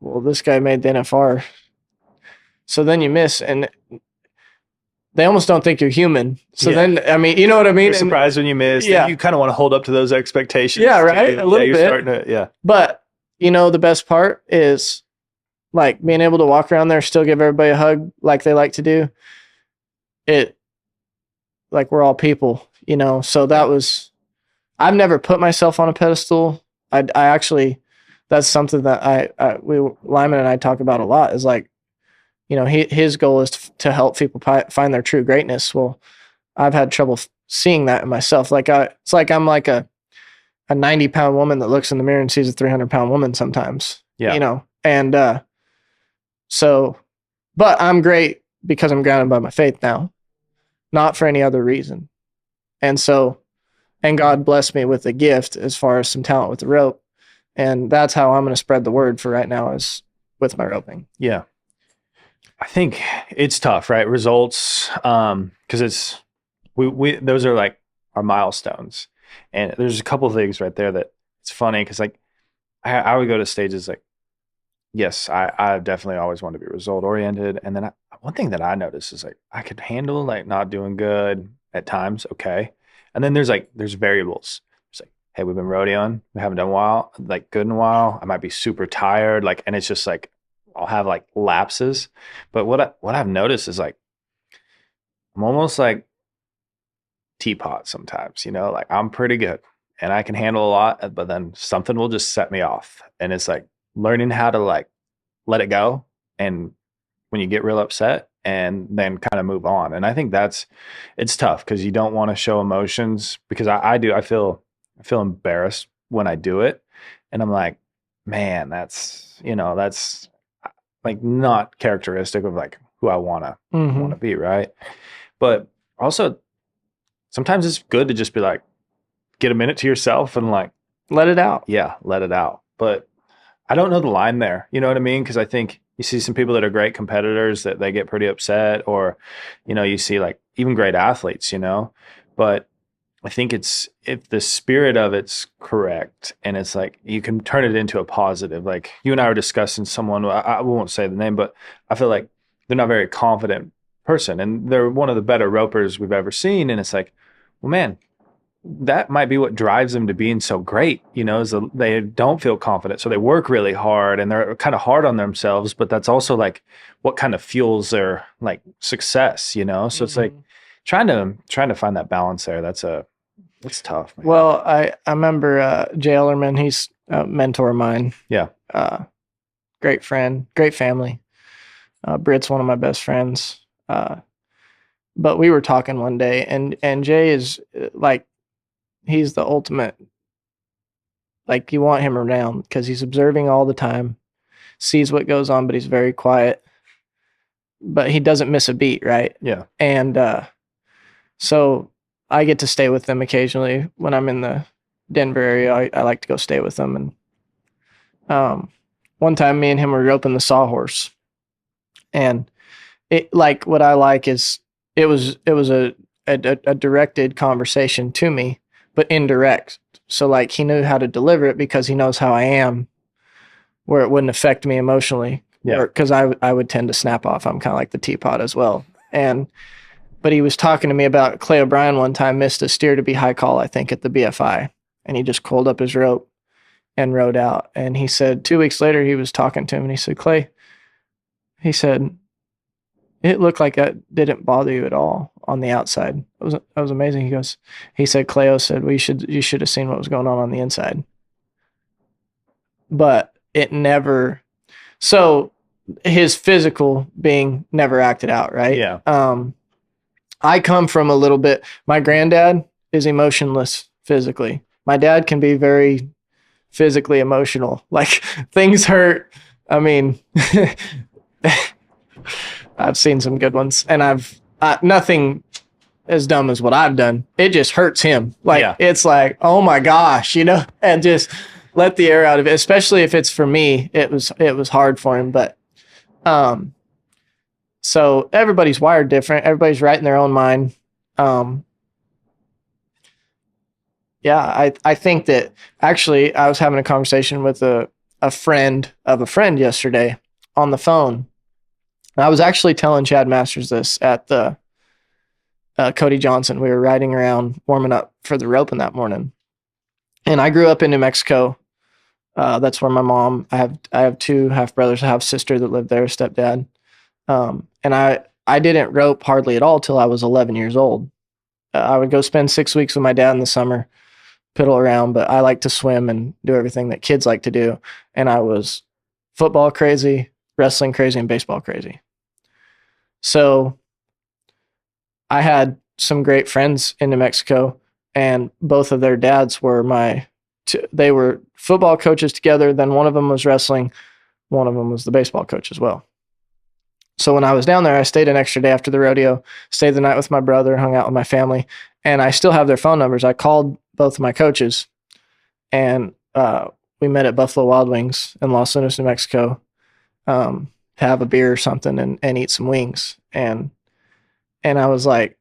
well, this guy made the NFR. So then you miss, and they almost don't think you're human. So then, I mean, you know what I mean? You're surprised when you miss. Yeah. You kind of want to hold up to those expectations. Yeah, right? Too. A little you're bit. Starting to, yeah. But, you know, the best part is like being able to walk around there, still give everybody a hug like they like to do. Like we're all people, you know? So that was, I've never put myself on a pedestal. I actually, that's something that Lyman and I talk about a lot, is like, you know, his goal is to help people find their true greatness. Well, I've had trouble seeing that in myself. Like it's like I'm like a 90-pound woman that looks in the mirror and sees a 300-pound woman sometimes. Yeah. You know, and so, but I'm great because I'm grounded by my faith now, not for any other reason. And so, and God blessed me with a gift as far as some talent with the rope, and that's how I'm going to spread the word for right now, is with my roping. Yeah. I think it's tough, right? Results, because it's we those are like our milestones, and there's a couple of things right there that it's funny because like I would go to stages like, yes, I definitely always want to be result oriented, and then one thing that I noticed is like I could handle like not doing good at times, okay, and then there's variables. It's like, hey, we've been rodeoing, we haven't done good in a while. I might be super tired, like, and it's just like I'll have like lapses. But what I've noticed is like I'm almost like teapot sometimes, you know, like I'm pretty good and I can handle a lot, but then something will just set me off. And it's like learning how to like let it go, and when you get real upset, and then kind of move on. And I think it's tough because you don't want to show emotions, because I feel embarrassed when I do it. And I'm like, man, that's like not characteristic of like who I want to be, right? But also sometimes it's good to just be like, get a minute to yourself and like let it out. Yeah, let it out. But I don't know the line there. You know what I mean? Because I think you see some people that are great competitors that they get pretty upset, or, you know, you see like even great athletes, you know, but I think it's, if the spirit of it's correct, and it's like you can turn it into a positive. Like you and I were discussing someone, I won't say the name, but I feel like they're not a very confident person, and they're one of the better ropers we've ever seen. And it's like, well, man, that might be what drives them to being so great, you know, is they don't feel confident. So they work really hard and they're kind of hard on themselves, but that's also like what kind of fuels their like success, you know? So it's like trying to find that balance there. It's tough, man. Well, I remember Jay Ellerman, he's a mentor of mine. Yeah. Great friend, great family. Britt's one of my best friends. But we were talking one day, and Jay is like, he's the ultimate, like you want him around because he's observing all the time, sees what goes on, but he's very quiet, but he doesn't miss a beat. Right. Yeah. And so I get to stay with them occasionally when I'm in the Denver area. I like to go stay with them. And one time me and him were roping the sawhorse, and it, like, what I like is it was a directed conversation to me, but indirect. So like he knew how to deliver it because he knows how I am, where it wouldn't affect me emotionally. Yeah. Because I would tend to snap off. I'm kind of like the teapot as well. But he was talking to me about Clay O'Brien one time missed a steer to be high call, I think, at the BFI. And he just coiled up his rope and rode out. And he said 2 weeks later, he was talking to him and he said, Clay, he said, it looked like that didn't bother you at all on the outside. That was amazing. He said, Cleo said, well, you should have seen what was going on the inside. But it never, so his physical being never acted out, right? Yeah. I come from a little bit, my granddad is emotionless physically. My dad can be very physically emotional. Like things hurt. I mean, I've seen some good ones, and I've nothing as dumb as what I've done. It just hurts him. Like It's like, oh my gosh, you know, and just let the air out of it. Especially if it's for me, it was hard for him. But so everybody's wired different. Everybody's right in their own mind. Yeah, I think that actually I was having a conversation with a a friend of a friend yesterday on the phone. And I was actually telling Chad Masters this at the Cody Johnson. We were riding around warming up for the roping that morning. And I grew up in New Mexico. That's where my mom, I have two half brothers. I have a sister that lived there, stepdad. And I didn't rope hardly at all till I was 11 years old. I would go spend 6 weeks with my dad in the summer, piddle around, but I like to swim and do everything that kids like to do. And I was football crazy, wrestling crazy, and baseball crazy. So I had some great friends in New Mexico, and both of their dads were they were football coaches together. Then one of them was wrestling. One of them was the baseball coach as well. So when I was down there, I stayed an extra day after the rodeo, stayed the night with my brother, hung out with my family, and I still have their phone numbers. I called both of my coaches, and we met at Buffalo Wild Wings in Los Lunas, New Mexico, to have a beer or something and eat some wings. And I was like,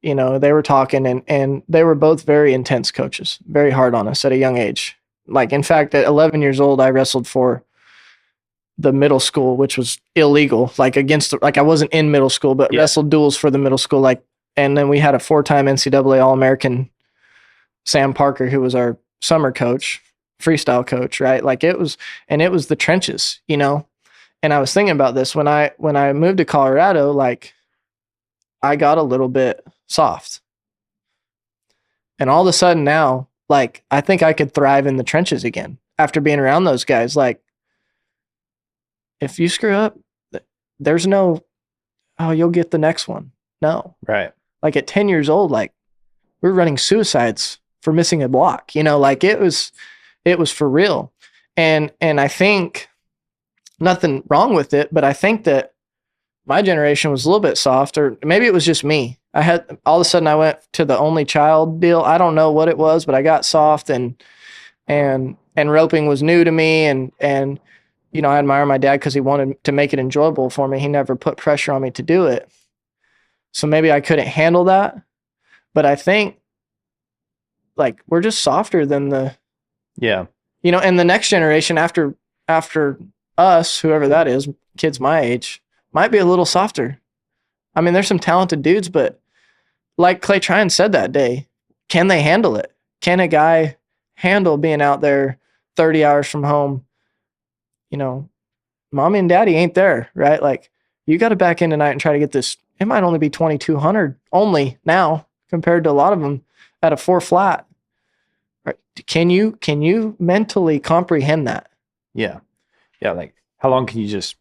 they were talking, and they were both very intense coaches, very hard on us at a young age. Like, in fact, at 11 years old, I wrestled for the middle school, which was illegal, like I wasn't in middle school, but wrestled duels for the middle school. And then we had a 4-time NCAA All-American, Sam Parker, who was our summer coach, freestyle coach, right? Like it was the trenches, And I was thinking about this when I moved to Colorado, like I got a little bit soft. And all of a sudden now, like, I think I could thrive in the trenches again after being around those guys. Like, if you screw up, there's no, oh, you'll get the next one. No. Right. Like at 10 years old, like we were running suicides for missing a block, like it was for real. And I think nothing wrong with it, but I think that my generation was a little bit soft, or maybe it was just me. All of a sudden I went to the only child deal. I don't know what it was, but I got soft, and roping was new to me. And I admire my dad because he wanted to make it enjoyable for me. He never put pressure on me to do it. So maybe I couldn't handle that, but I think like we're just softer than and the next generation after us, whoever that is, kids my age, might be a little softer. I mean, there's some talented dudes, but like Clay Tryon said that day, can they handle it? Can a guy handle being out there 30 hours from home? Mommy and daddy ain't there, right? Like, you got to back in tonight and try to get this. It might only be 2,200 only now compared to a lot of them at a 4 flat. Right? Can you mentally comprehend that? Yeah. Yeah. Like, how long can you just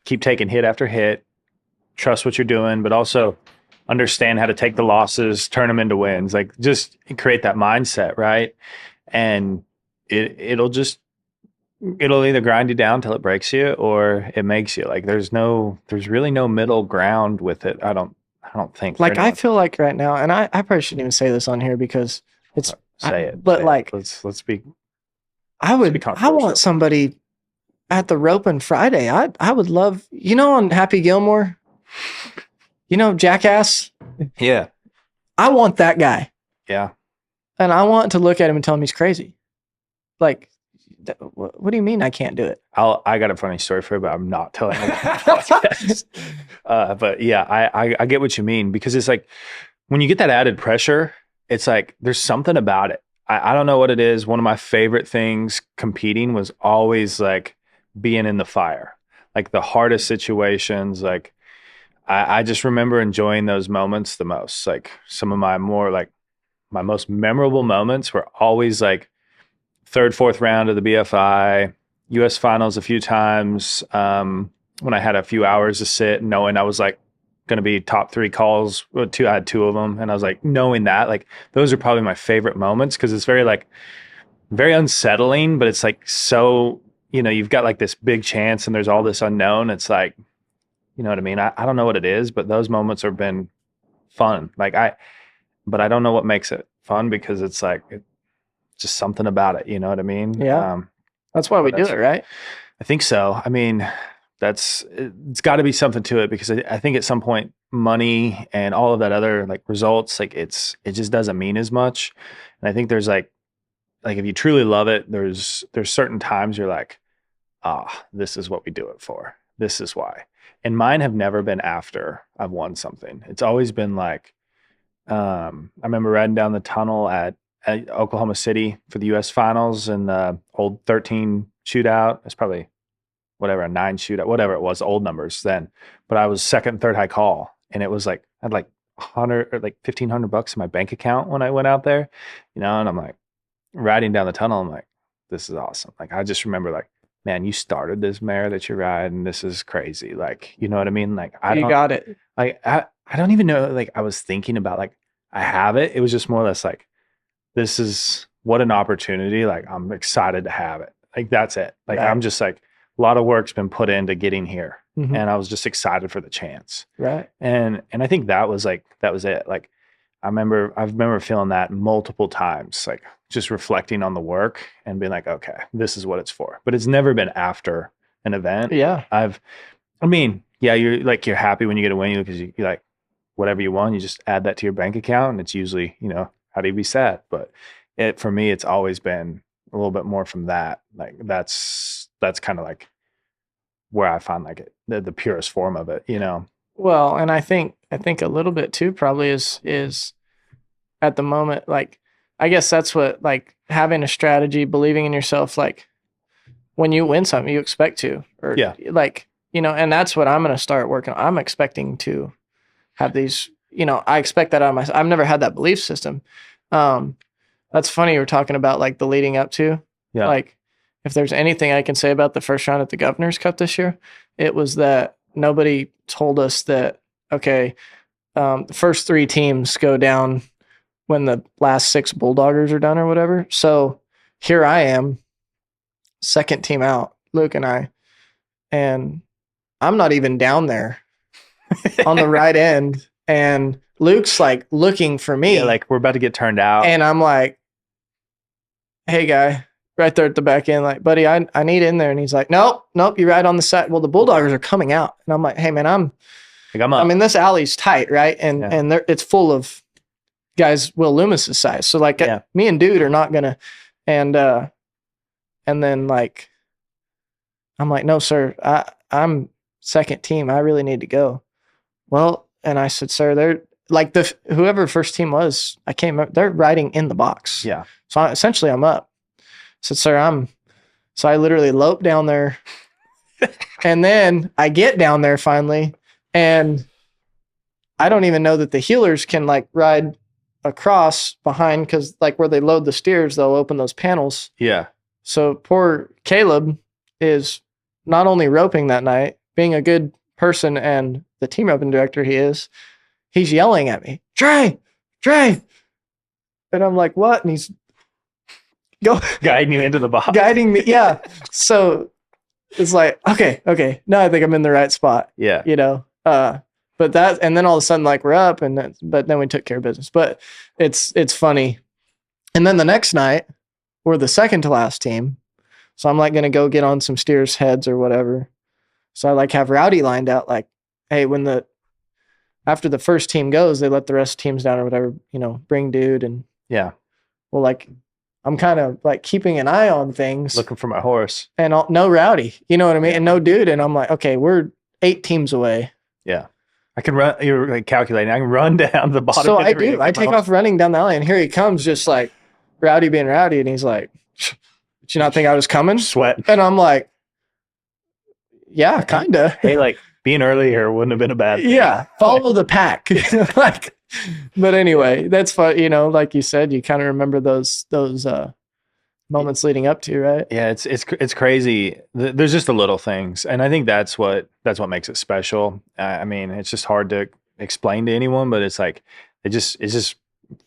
keep taking hit after hit, trust what you're doing, but also understand how to take the losses, turn them into wins, like just create that mindset. Right. And it'll either grind you down till it breaks you or it makes you. Like there's really no middle ground with it. I don't think. Like I feel like right now, and I probably shouldn't even say this on here because it's let's be. I want somebody at the roping Friday. I would love, on Happy Gilmore, Jackass. Yeah. I want that guy. Yeah. And I want to look at him and tell him he's crazy. Like, what do you mean I can't do it? I got a funny story for you, but I'm not telling you. But yeah, I get what you mean, because it's like when you get that added pressure, it's like there's something about it. I don't know what it is. One of my favorite things competing was always like being in the fire, like the hardest situations. Like I just remember enjoying those moments the most. Like some of my most memorable moments were always like 3rd, 4th round of the BFI, US finals a few times. When I had a few hours to sit, knowing I was like going to be top 3 calls. I had 2 of them. And I was like, knowing that, like, those are probably my favorite moments, because it's very unsettling, but it's like, so, you've got like this big chance and there's all this unknown. It's like, you know what I mean? I don't know what it is, but those moments have been fun. But I don't know what makes it fun, because it's like, just something about it. You know what I mean? Yeah. That's why we do it, right? I think so. I mean, it's got to be something to it, because I think at some point money and all of that other like results, like it just doesn't mean as much. And I think there's like like if you truly love it, there's certain times you're like, this is what we do it for. This is why. And mine have never been after I've won something. It's always been like, I remember riding down the tunnel at Oklahoma City for the U.S. finals and the old 13 shootout. It's probably whatever, a 9 shootout, whatever it was, old numbers then. But I was second, third high call. And it was like, I had like 100 or like $1,500 in my bank account when I went out there, and I'm like riding down the tunnel. I'm like, this is awesome. Like, I just remember like, man, you started this mare that you're riding. This is crazy. Like, you know what I mean? Like, You got it. like, I don't even know. Like, I was thinking about like, I have it. It was just more or less like, this is what an opportunity. Like, I'm excited to have it. Like, that's it. Like, Right. I'm just like, a lot of work's been put into getting here. Mhm. And I was just excited for the chance. Right. And I think that was it. Like, I remember feeling that multiple times, like just reflecting on the work and being like, okay, this is what it's for. But it's never been after an event. Yeah. You're happy when you get a win because you like whatever you won, you just add that to your bank account, and it's usually, how do you be sad? But for me, it's always been a little bit more from that. Like that's kind of like where I find like the purest form of it, Well, and I think a little bit too probably is at the moment, like, I guess that's what, like, having a strategy, believing in yourself, like when you win something, you expect to, or Yeah. like, and that's what I'm going to start working on. I'm expecting to have these, I expect that out of myself. I've never had that belief system. That's funny. You were talking about like the leading up to, Yeah. like, if there's anything I can say about the first round at the Governor's Cup this year, it was that nobody told us that, okay, the first 3 teams go down when the last 6 Bulldoggers are done or whatever. So here I am, second team out, Luke and I, and I'm not even down there on the right end. And Luke's like looking for me. Yeah, like we're about to get turned out. And I'm like, hey, guy, right there at the back end, like, buddy, I need in there. And he's like, nope, you're right on the side. Well, the Bulldoggers are coming out. And I'm like, hey, man, I'm up. I mean, this alley's tight, right? And it's full of guys Will Loomis's size. So like me and dude are not gonna, and then like I'm like, no, sir, I'm second team. I really need to go. Well, and I said, sir, they're like whoever first team was, I came up, they're riding in the box. Yeah. So essentially I'm up. I said, sir, so I literally lope down there. And then I get down there finally, and I don't even know that the healers can like ride across behind, because like where they load the steers, they'll open those panels. Yeah. So poor Caleb is not only roping that night, being a good person and the team roping director he's yelling at me, Trey. And I'm like, what? And he's guiding you into the box. Guiding me. Yeah. So it's like, okay. Now I think I'm in the right spot. Yeah. But that, and then all of a sudden, like, we're up, but then we took care of business. But it's funny. And then the next night, we're the second to last team. So I'm like going to go get on some steers' heads or whatever. So I like have Rowdy lined out, like, hey, after the first team goes, they let the rest of the teams down or whatever, bring dude. And yeah. Well, like, I'm kind of like keeping an eye on things. Looking for my horse. And no Rowdy, you know what I mean? And no dude. And I'm like, okay, we're 8 teams away. Yeah. I can run, you're like calculating, I can run down the bottom. So I do. I take off running down the alley, and here he comes, just like Rowdy being Rowdy. And he's like, did you not think I was coming? Sweat. And I'm like, yeah, kind of. Hey, like being early here wouldn't have been a bad thing. Yeah. Follow the pack. Like, but anyway, that's fun. Like you said, you kind of remember those moments leading up to, right? Yeah, it's crazy. There's just the little things, and I think that's what makes it special. I mean, it's just hard to explain to anyone, but it's like it's just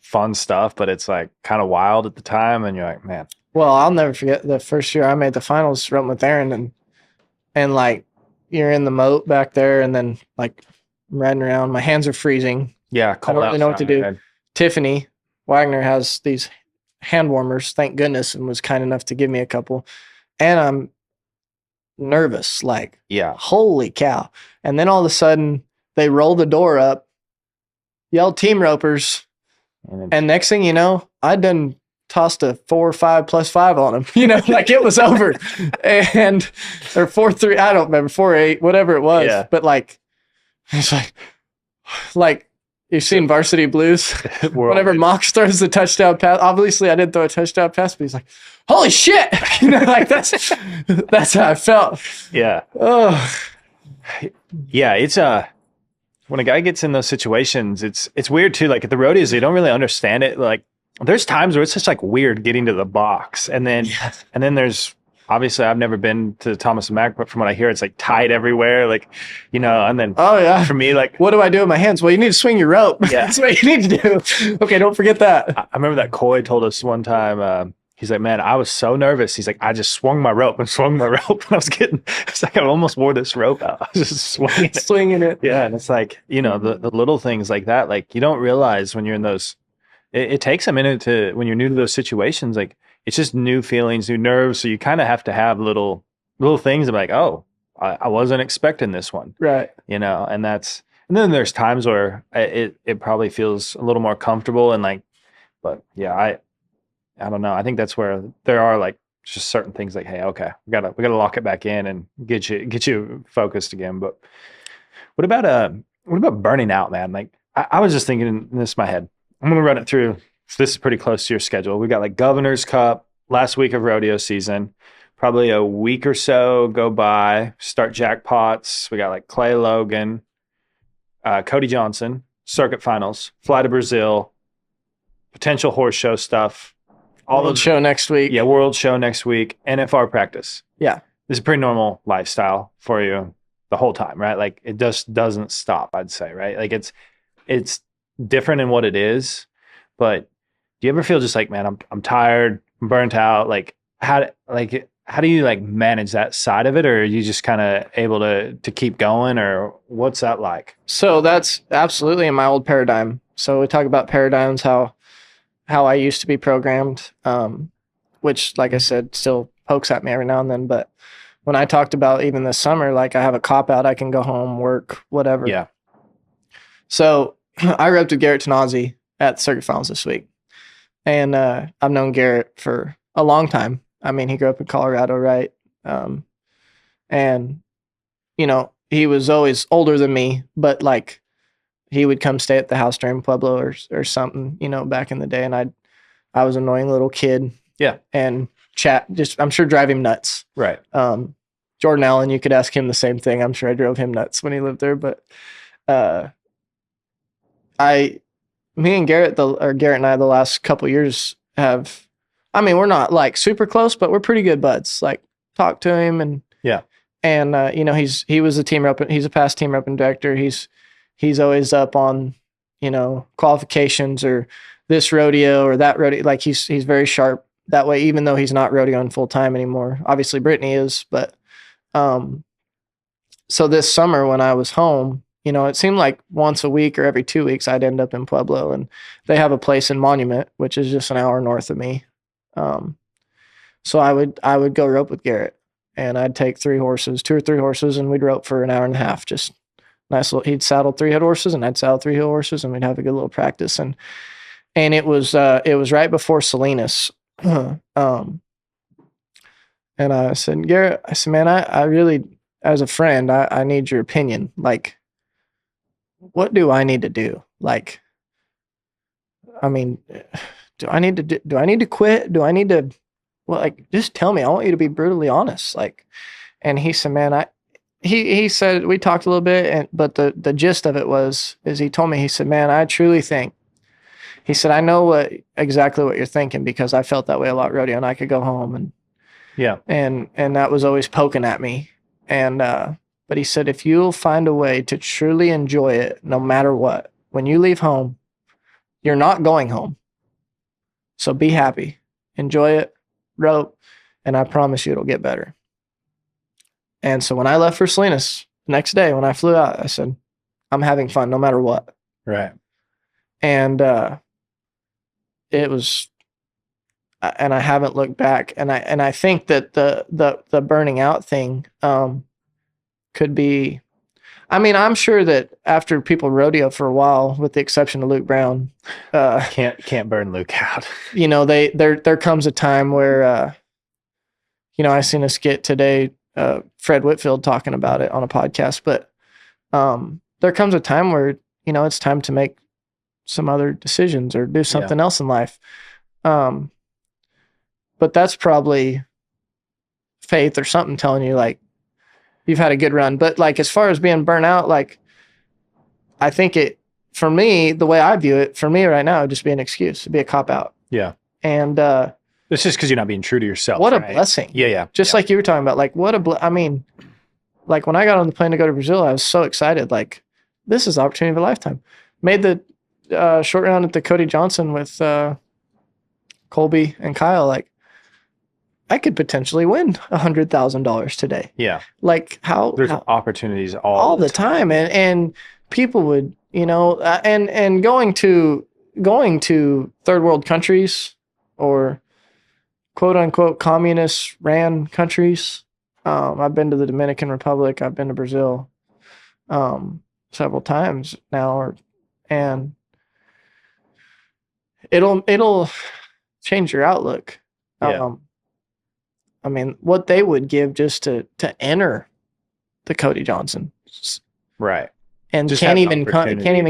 fun stuff, but it's like kind of wild at the time, and you're like, man. Well, I'll never forget the first year I made the finals roping with Aaron, and like you're in the moat back there, and then like I'm riding around, my hands are freezing. Yeah, I don't really know what to do. Tiffany Wagner has these hand warmers, thank goodness, and was kind enough to give me a couple. And I'm nervous, like, yeah, holy cow. And then all of a sudden they roll the door up, yell team ropers, and next thing you know, I'd done tossed a 4-5 +5 on him, like it was over. And or 4-3, I don't remember, 4-8, whatever it was. Yeah. But like, it's like you've seen Varsity Blues. Whenever Mox throws the touchdown pass, obviously I didn't throw a touchdown pass, but he's like, holy shit. Like that's how I felt. Yeah. Oh. Yeah. It's when a guy gets in those situations, it's weird too. Like at the rodeos, they don't really understand it. Like there's times where it's just like weird getting to the box. And then there's, obviously I've never been to Thomas and Mack, but from what I hear, it's like tight everywhere. Like, and then for me, like, what do I do with my hands? Well, you need to swing your rope. Yeah. That's what you need to do. Okay. Don't forget that. I remember that Coy told us one time, he's like, man, I was so nervous. He's like, I just swung my rope. And it's like, I almost wore this rope out. I was just swinging it. Yeah. And it's like, the little things like that, like you don't realize when you're in those, it takes a minute when you're new to those situations, like it's just new feelings, new nerves. So you kind of have to have little things of like, oh, I wasn't expecting this one. Right. And then there's times where it probably feels a little more comfortable and like, but yeah, I don't know. I think that's where there are like just certain things like, hey, okay, we gotta lock it back in and get you focused again. But what about burning out, man? Like I was just thinking in this in my head. I'm gonna run it through. So this is pretty close to your schedule. We got like Governor's Cup, last week of rodeo season, probably a week or so go by, start jackpots. We got like Clay Logan, Cody Johnson, circuit finals, fly to Brazil, potential horse show stuff. World show next week. Yeah, world show next week. NFR practice. Yeah. This is a pretty normal lifestyle for you the whole time, right? Like it just doesn't stop, I'd say, right? Like it's different in what it is, but do you ever feel just like, man, I'm tired, I'm burnt out? Like how do you like manage that side of it, or are you just kind of able to keep going, or what's that like? So that's absolutely in my old paradigm. So we talk about paradigms, how I used to be programmed, which, like I said, still pokes at me every now and then. But when I talked about even this summer, like I have a cop out, I can go home, work, whatever. Yeah. So I roped with Garrett Tanazi at the circuit finals this week. And I've known Garrett for a long time. I mean, he grew up in Colorado, right? And, he was always older than me, but like he would come stay at the house during Pueblo or something, back in the day. And I was an annoying little kid. Yeah. And chat, I'm sure drive him nuts. Right. Jordan Allen, you could ask him the same thing. I'm sure I drove him nuts when he lived there. But me and Garrett and I the last couple years we're not like super close, but we're pretty good buds. Like talk to him and yeah. And he was a team rep. He's a past team rep and director. He's always up on, qualifications or this rodeo or that rodeo. Like he's very sharp that way, even though he's not rodeoing full time anymore. Obviously Brittany is, but so this summer when I was home, it seemed like once a week or every 2 weeks I'd end up in Pueblo, and they have a place in Monument, which is just an hour north of me. So I would go rope with Garrett, and I'd take 2 or 3 horses, and we'd rope for an hour and a half. Just nice little. He'd saddle 3 head horses, and I'd saddle 3 heel horses, and we'd have a good little practice. And it was right before Salinas. And I said, Garrett, man, I really, as a friend, I need your opinion. Like, what do I need to do? Like, I mean, do I need to quit? Do I need to, well, like, just tell me. I want you to be brutally honest. Like, and he said, man, he said, we talked a little bit, but the gist of it is he told me, he said, man, I truly think, he said, I know exactly what you're thinking, because I felt that way a lot rodeo, and I could go home and, yeah. And that was always poking at me. And, but he said, if you'll find a way to truly enjoy it, no matter what, when you leave home, you're not going home. So be happy, enjoy it, rope, and I promise you it'll get better. And so when I left for Salinas, the next day when I flew out, I said, I'm having fun no matter what. Right. And it was, and I haven't looked back. And I think that the burning out thing could be, I mean, I'm sure that after people rodeo for a while, with the exception of Luke Brown, Can't burn Luke out. you know, there comes a time where, you know, I seen a skit today, Fred Whitfield talking about it on a podcast, but there comes a time where, you know, it's time to make some other decisions or do something else in life. But that's probably faith or something telling you like you've had a good run. But like as far as being burnt out, like I think it for me, the way I view it, for me right now, it'd just be an excuse. It'd be a cop out. Yeah. And it's just because you're not being true to yourself. What a right? blessing. Yeah. Just like you were talking about, like I mean, like when I got on the plane to go to Brazil, I was so excited. Like this is the opportunity of a lifetime. Made the short round at the Cody Johnson with Colby and Kyle. Like I could potentially win $100,000 today. Yeah. Like there's opportunities all the time. And people would, you know, and going to third world countries or quote unquote communist ran countries. I've been to the Dominican Republic. I've been to Brazil several times now, and it'll change your outlook. Yeah. I mean, what they would give just to enter the Cody Johnson, right? And just can't even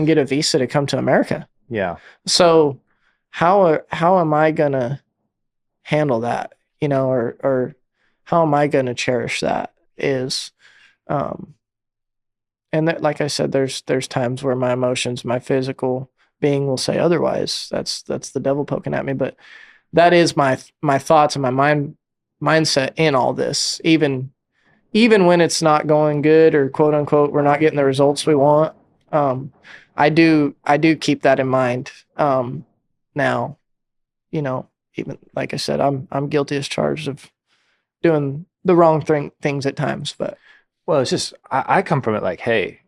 get a visa to come to America. Yeah. So how am I gonna handle that? You know, or how am I gonna cherish that? Is, and that, like I said, there's times where my emotions, my physical being will say otherwise. That's the devil poking at me, but that is my thoughts and my mindset in all this, even when it's not going good or quote unquote we're not getting the results we want. I do keep that in mind. Now, you know, even like I said, I'm guilty as charged of doing the wrong things at times, but well, it's just I come from it like, hey,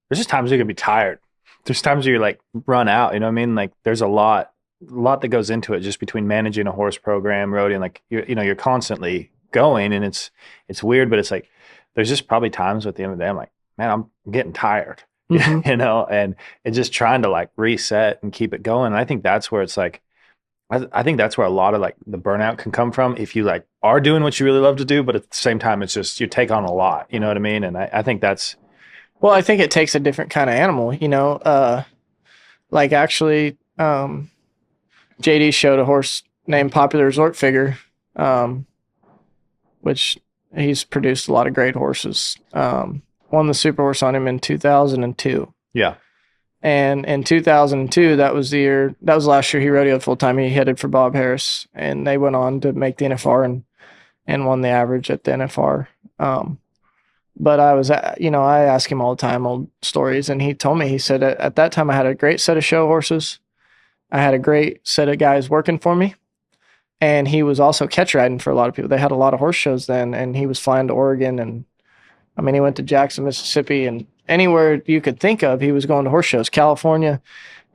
there's just times you're gonna be tired. There's times you're like run out, you know what I mean? Like there's a lot that goes into it just between managing a horse program, rodeoing, like you're constantly going, and it's weird, but it's like there's just probably times at the end of the day I'm like, man, I'm getting tired. Mm-hmm. You know, and it's just trying to like reset and keep it going. And I think that's where it's like I think that's where a lot of like the burnout can come from if you like are doing what you really love to do, but at the same time it's just you take on a lot, you know what I mean? And I think that's well, I think it takes a different kind of animal, you know. Like actually JD showed a horse named Popular Resort Figure, which he's produced a lot of great horses. Won the Super Horse on him in 2002. Yeah. And in 2002, that was last year he rodeoed full time. He headed for Bob Harris, and they went on to make the NFR and won the average at the NFR. But I was, you know, I ask him all the time old stories, and he told me, he said, at that time I had a great set of show horses. I had a great set of guys working for me. And he was also catch riding for a lot of people. They had a lot of horse shows then, and he was flying to Oregon. And I mean, he went to Jackson, Mississippi, and anywhere you could think of, he was going to horse shows, California.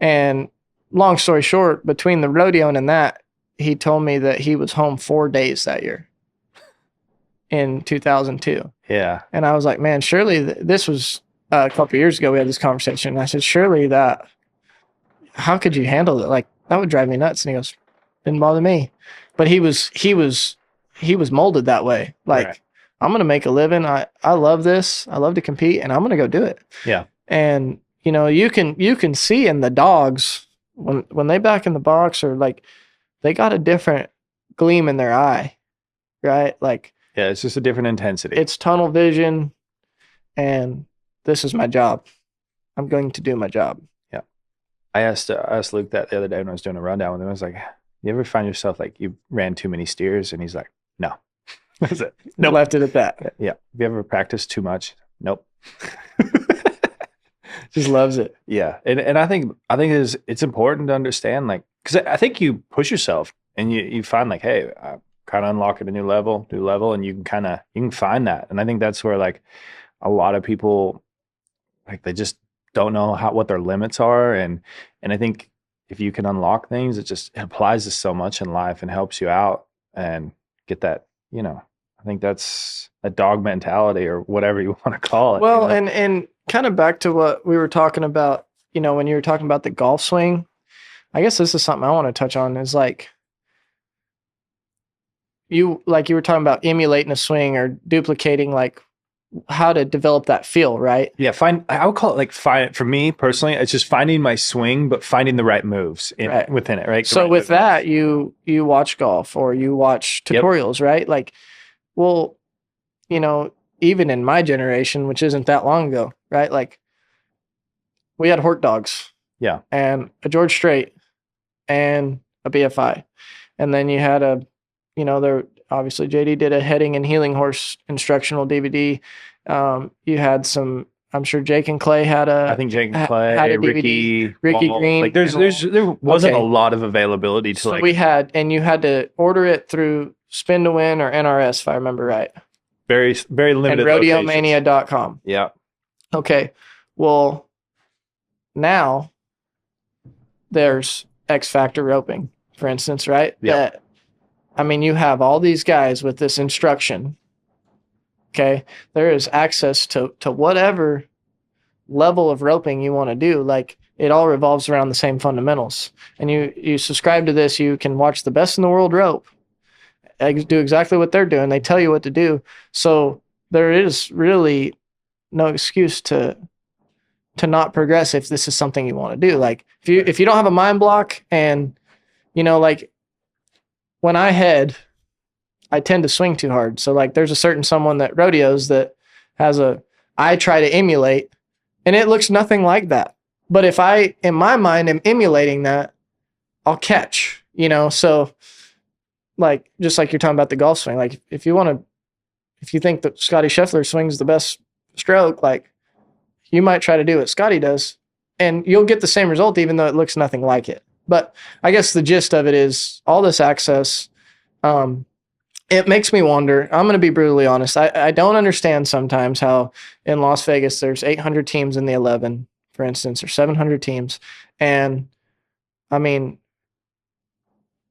And long story short, between the rodeo and that, he told me that he was home 4 days that year in 2002. Yeah. And I was like, man, surely this was a couple of years ago. We had this conversation. And I said, surely how could you handle it? Like, that would drive me nuts. And he goes, didn't bother me. But he was molded that way. Like, right. I'm going to make a living. I love this. I love to compete, and I'm going to go do it. Yeah. And, you know, you can see in the dogs when they back in the box, or like they got a different gleam in their eye, right? Like, yeah, it's just a different intensity. It's tunnel vision, and this is my job. I'm going to do my job. Yeah. I asked Luke that the other day when I was doing a rundown with him. I was like, you ever find yourself like you ran too many steers? And he's like, no. That's it. Nope. Left it at that. Yeah. Have you ever practiced too much? Nope. Just loves it. Yeah. And I think it's important to understand, like, because I think you push yourself and you find like, hey, I'm kind of unlocking a new level, and you can find that. And I think that's where like a lot of people, like, they just don't know what their limits are. And I think if you can unlock things, it applies to so much in life and helps you out and get that, you know, I think that's a dog mentality or whatever you want to call it. Well, you know? and kind of back to what we were talking about, when you were talking about the golf swing, I guess this is something I want to touch on is like you were talking about emulating a swing or duplicating like how to develop that feel, right? Yeah, I would call it like for me personally, it's just finding my swing, but finding the right moves Right. within it, right? The So right with movements. that, you watch golf or you watch Yep. tutorials, right? Like, well, you know, even in my generation, which isn't that long ago, right? Like we had Hort dogs Yeah. and a George Strait and a BFI. And then you had there obviously JD did a heading and healing horse instructional DVD. You had some, I'm sure Jake and Clay had I think Jake and Clay, had a DVD, Ricky Wall. Green. Like there wasn't Okay. a lot of availability to So like we had, and you had to order it through Spin to Win or NRS, if I remember right. very, very And limited locations. rodeomania.com. Yeah. Okay. Well, now there's X Factor roping, for instance, right? Yep. You have all these guys with this instruction. Okay. There is access to whatever level of roping you want to do. Like it all revolves around the same fundamentals. And you subscribe to this, you can watch the best in the world rope, do exactly what they're doing. They tell you what to do. So there is really no excuse to not progress if this is something you want to do. Like if you don't have a mind block and like when I head, I tend to swing too hard. So like there's a certain someone that rodeos that I try to emulate and it looks nothing like that. But if I, in my mind, am emulating that, I'll catch, so like, just like you're talking about the golf swing, like if you think that Scotty Scheffler swings the best stroke, like you might try to do what Scotty does and you'll get the same result, even though it looks nothing like it. But I guess the gist of it is all this access, it makes me wonder. I'm going to be brutally honest. I don't understand sometimes how in Las Vegas there's 800 teams in the 11, for instance, or 700 teams. And I mean,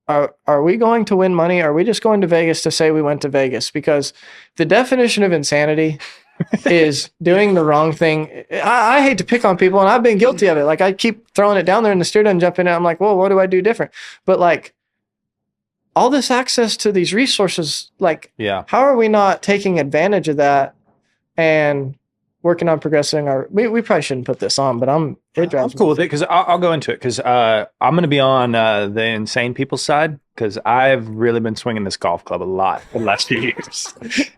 are we going to win money? Are we just going to Vegas to say we went to Vegas? Because the definition of insanity is doing the wrong thing. I hate to pick on people, and I've been guilty of it. Like I keep throwing it down there, and the steer doesn't jump in. And I'm like, well, what do I do different? But like all this access to these resources, like, Yeah. how are we not taking advantage of that and working on progressing we probably shouldn't put this on, but it drives I'm cool me. with it because I'll go into it because I'm going to be on the insane people side because I've really been swinging this golf club a lot for the last few years.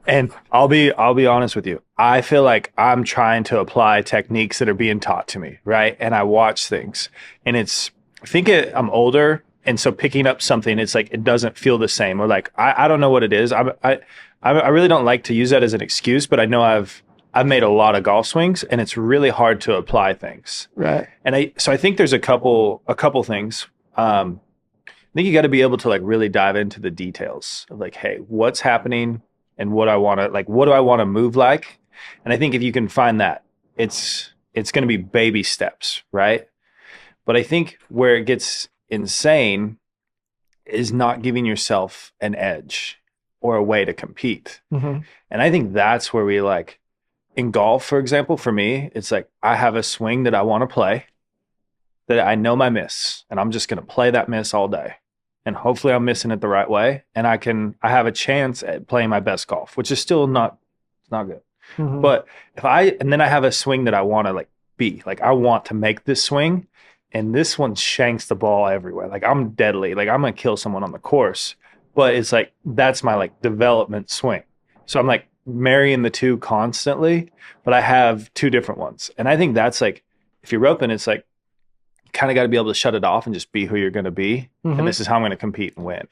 And I'll be honest with you. I feel like I'm trying to apply techniques that are being taught to me, right? And I watch things, and I'm older, and so picking up something, it's like it doesn't feel the same, or like I don't know what it is. I really don't like to use that as an excuse, but I know I've made a lot of golf swings, and it's really hard to apply things. Right. And I think there's a couple things. I think you got to be able to like really dive into the details of like, hey, what's happening and what do I want to move like? And I think if you can find that, it's going to be baby steps, right? But I think where it gets insane is not giving yourself an edge or a way to compete. Mm-hmm. And I think that's where we like, in golf, for example, for me, it's like I have a swing that I want to play that I know my miss, and I'm just going to play that miss all day. And hopefully I'm missing it the right way. And I have a chance at playing my best golf, which is still not good. Mm-hmm. But and then I have a swing that I want to like be, like I want to make this swing, and this one shanks the ball everywhere. Like I'm deadly, like I'm going to kill someone on the course, but it's like, that's my like development swing. So I'm like marrying the two constantly, but I have two different ones. And I think that's like, if you're roping, it's like, you kind of got to be able to shut it off and just be who you're going to be. Mm-hmm. And this is how I'm going to compete and win.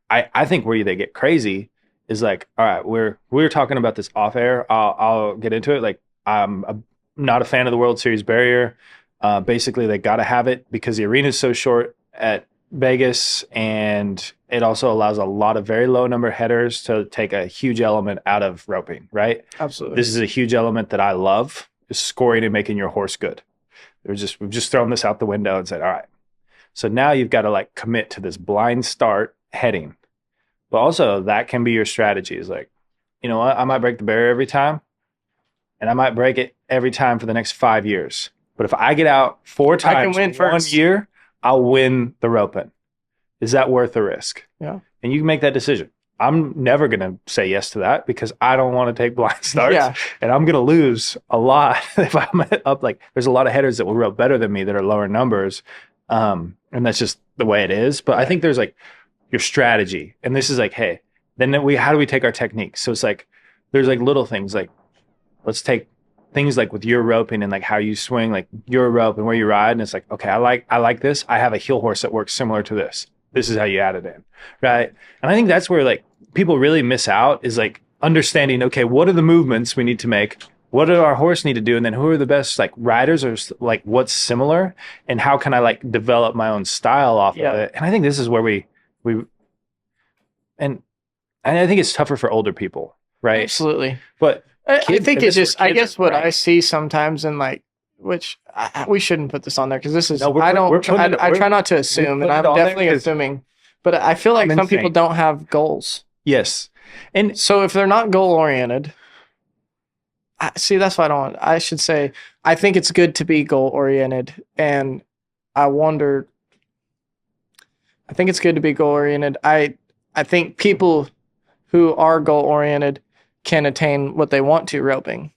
I think where they get crazy is like, all right, we're talking about this off air. I'll get into it. Like I'm not a fan of the World Series barrier. Basically they got to have it because the arena is so short at Vegas, and it also allows a lot of very low number headers to take a huge element out of roping, right? Absolutely. This is a huge element that I love, is scoring and making your horse good. We've just thrown this out the window and said, all right. So now you've got to like commit to this blind start heading. But also that can be your strategy, is like, you know what, I might break the barrier every time, and I might break it every time for the next 5 years. But if I get out 4 I can times win in 1 first. year, I'll win the roping. Is that worth the risk? Yeah. And you can make that decision. I'm never going to say yes to that because I don't want to take blind starts. Yeah. And I'm going to lose a lot if I'm up. Like, there's a lot of headers that will rope better than me that are lower numbers. And that's just the way it is. But I think there's like your strategy. And this is like, hey, then how do we take our techniques? So it's like, there's like little things like, let's take things like with your roping and like how you swing, like your rope and where you ride. And it's like, okay, I like this. I have a heel horse that works similar to this. This is how you add it in. Right. And I think that's where like people really miss out is like understanding, okay, what are the movements we need to make? What do our horse need to do? And then who are the best like riders or like what's similar and how can I like develop my own style off of it? And I think this is where we, and I think it's tougher for older people. Right. Absolutely. But I think it's just, I guess what right. I see sometimes in like, which we shouldn't put this on there because this is, No, I try not to assume, and I'm definitely assuming, but I feel like some people don't have goals. Yes. And so if they're not goal oriented, see, that's why I should say, I think it's good to be goal oriented. And I think it's good to be goal oriented. I think people who are goal oriented can attain what they want to roping.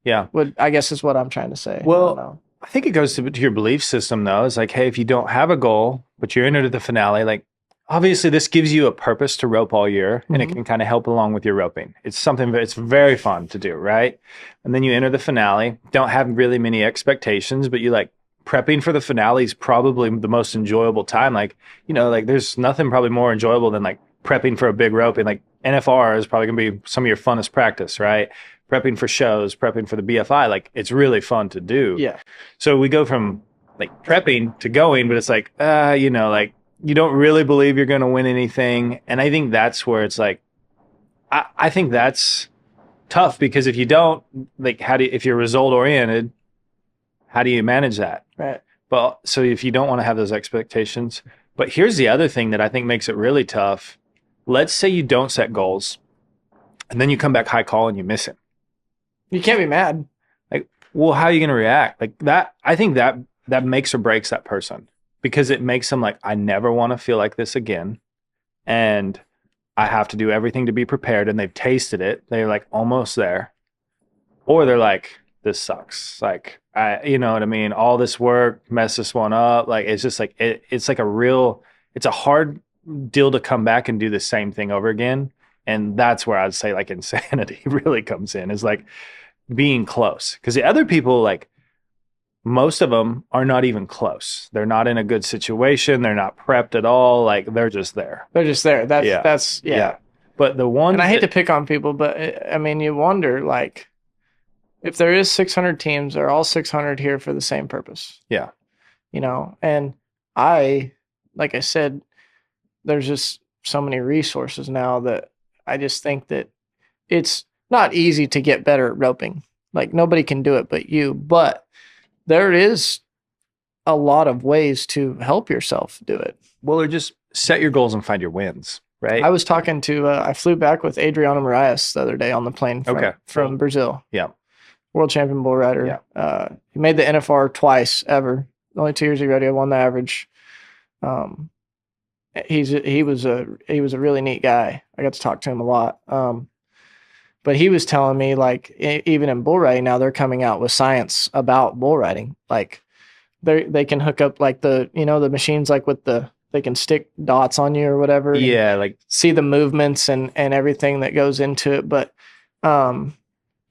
Yeah. I guess is what I'm trying to say. Well, I think it goes to your belief system though. It's like, hey, if you don't have a goal, but you're into the finale, like obviously this gives you a purpose to rope all year and it can kind of help along with your roping. It's something that's very fun to do, right? And then you enter the finale, don't have really many expectations, but you like prepping for the finale is probably the most enjoyable time. Like, you know, like there's nothing probably more enjoyable than like prepping for a big roping. Like NFR is probably going to be some of your funnest practice, right? Prepping for shows, prepping for the BFI, like it's really fun to do. Yeah. So we go from like prepping to going, but it's like, you know, like you don't really believe you're going to win anything. And I think that's where it's like, I think that's tough because if you don't, like, if you're result oriented, how do you manage that? Right. But so if you don't want to have those expectations, but here's the other thing that I think makes it really tough. Let's say you don't set goals and then you come back high call and you miss it. You can't be mad. Like, well, how are you going to react? Like that, I think that makes or breaks that person because it makes them like, I never want to feel like this again. And I have to do everything to be prepared. And they've tasted it. They're like almost there. Or they're like, this sucks. Like, you know what I mean? All this work, mess this one up. Like, it's just like, it's like it's a hard deal to come back and do the same thing over again. And that's where I'd say like insanity really comes in is like being close. Because the other people, like most of them are not even close. They're not in a good situation. They're not prepped at all. Like they're just there. They're just there. That's yeah. But the one, and I hate to pick on people, but I mean, you wonder like if there is 600 teams, are all 600 here for the same purpose? Yeah. You know, and like I said, there's just so many resources now that I just think that it's not easy to get better at roping. Like nobody can do it but you, but there is a lot of ways to help yourself do it. Well, or just set your goals and find your wins, right? I was talking to, I flew back with Adriano Moraes the other day on the plane from Brazil. Yeah. World champion bull rider. Yeah. He made the NFR twice ever. Only 2 years he rodeo, won the average. He was a really neat guy. I got to talk to him a lot. But he was telling me like even in bull riding now they're coming out with science about bull riding. Like they can hook up like the machines like with they can stick dots on you or whatever. Yeah, like see the movements and everything that goes into it. But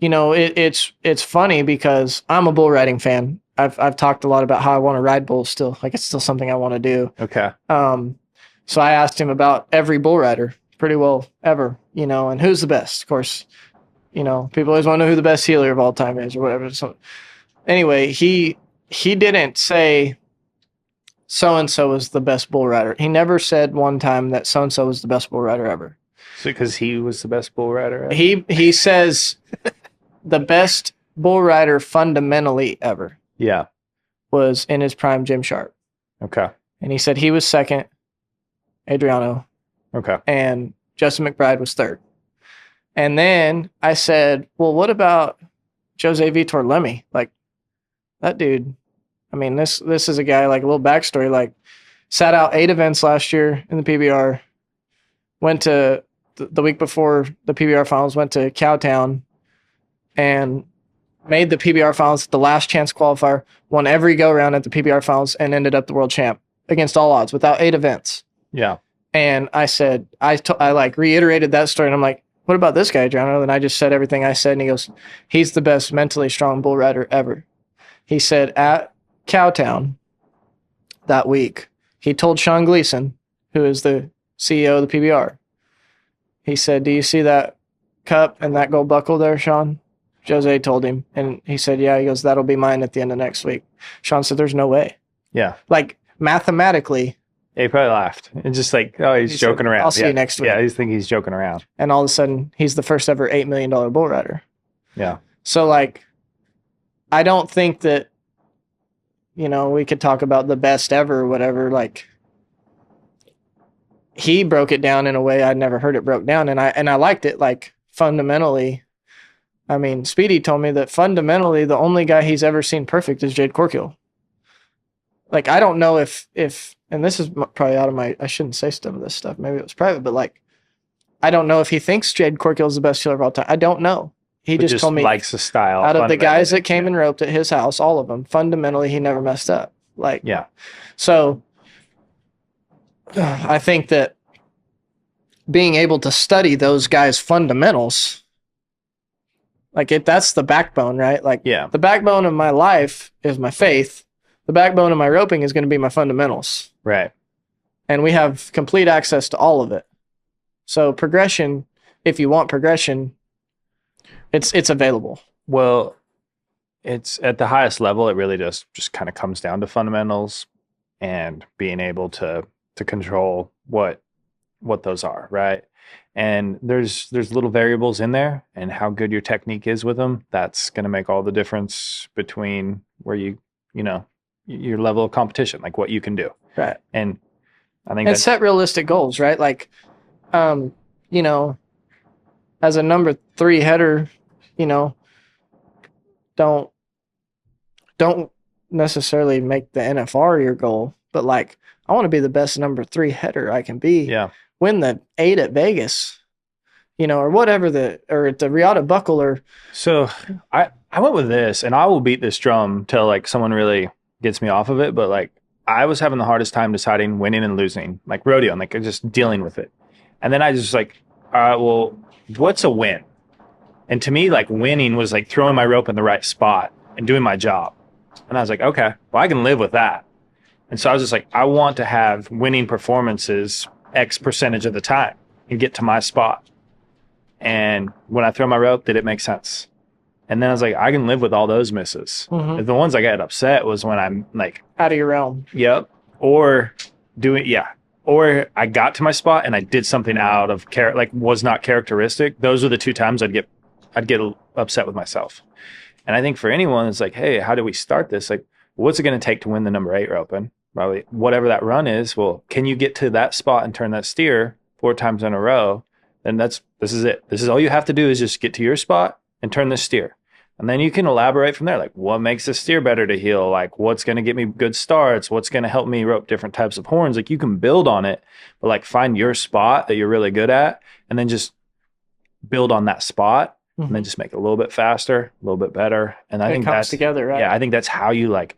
it's funny because I'm a bull riding fan. I've talked a lot about how I want to ride bulls still. Like it's still something I want to do. Okay. So I asked him about every bull rider pretty well ever, and who's the best. Of course, people always want to know who the best healer of all time is or whatever. So anyway, he didn't say so-and-so was the best bull rider. He never said one time that so-and-so was the best bull rider ever. So because he was the best bull rider ever? He says the best bull rider fundamentally ever. Yeah. Was in his prime Jim Sharp. Okay. And he said he was second, Adriano. Okay. And Justin McBride was third. And then I said, well, what about Jose Vitor Lemmy, like that dude. I mean, this is a guy, like a little backstory, like sat out 8 events last year in the PBR, went to the week before the PBR finals, went to Cowtown and made the PBR finals, the last chance qualifier, won every go round at the PBR finals and ended up the world champ against all odds without 8 events. Yeah. And I said, I like reiterated that story and I'm like, what about this guy, Adriano? And I just said everything I said and he goes, he's the best mentally strong bull rider ever. He said at Cowtown that week, he told Sean Gleason, who is the CEO of the PBR, he said, do you see that cup and that gold buckle there, Sean? Jose told him. And he said, yeah. He goes, that'll be mine at the end of next week. Sean said, there's no way. Yeah. Like, mathematically. Yeah, he probably laughed. And just like, oh, he's joking said, around. I'll see you next week. Yeah, he's thinking he's joking around. And all of a sudden, he's the first ever $8 million bull rider. Yeah. So, like, I don't think that, you know, we could talk about the best ever or whatever. Like, he broke it down in a way I'd never heard it broke down. And I liked it. Like, fundamentally, I mean, Speedy told me that fundamentally the only guy he's ever seen perfect is Jade Corkill. Like, I don't know if, and this is probably out of my, I shouldn't say some of this stuff. Maybe it was private, but like, I don't know if he thinks Jade Corkill is the best healer of all time. I don't know. He just told me likes the style. Out of the guys that came and roped at his house, all of them, fundamentally, he never messed up. Like, yeah. So I think that being able to study those guys' fundamentals, like that's the backbone, right? Like, yeah. The backbone of my life is my faith. The backbone of my roping is going to be my fundamentals. Right. And we have complete access to all of it. So progression, if you want progression, it's available. Well, it's at the highest level, it really just kind of comes down to fundamentals and being able to control what those are, right? And there's little variables in there, and how good your technique is with them, that's going to make all the difference between where you know, your level of competition, like what you can do. Right. And I think and set realistic goals, right? Like, you know, as a number 3 header, you know, don't necessarily make the NFR your goal, but like, I want to be the best number 3 header I can be. Yeah. Win the 8 at Vegas, you know, or whatever or at the Riata Buckle or. So I went with this, and I will beat this drum till like someone really gets me off of it. But like, I was having the hardest time deciding winning and losing, like rodeo, and like just dealing with it. And then I just like, all right, well, what's a win? And to me, like winning was like throwing my rope in the right spot and doing my job. And I was like, okay, well, I can live with that. And so I was just like, I want to have winning performances X percentage of the time and get to my spot. And when I throw my rope, did it make sense? And then I was like, I can live with all those misses. Mm-hmm. The ones I got upset was when I'm like, out of your realm. Yep. Or or I got to my spot and I did something out of like was not characteristic. Those are the 2 times I'd get upset with myself. And I think for anyone, it's like, hey, how do we start this? Like, what's it going to take to win the number 8 roping? Probably whatever that run is. Well, can you get to that spot and turn that steer 4 times in a row? Then this is it. This is all you have to do is just get to your spot and turn the steer. And then you can elaborate from there. Like, what makes the steer better to heel? Like, what's going to get me good starts? What's going to help me rope different types of horns? Like, you can build on it, but like find your spot that you're really good at and then just build on that spot. Mm-hmm. And then just make it a little bit faster, a little bit better. And I think that's together, right? Yeah, I think that's how you like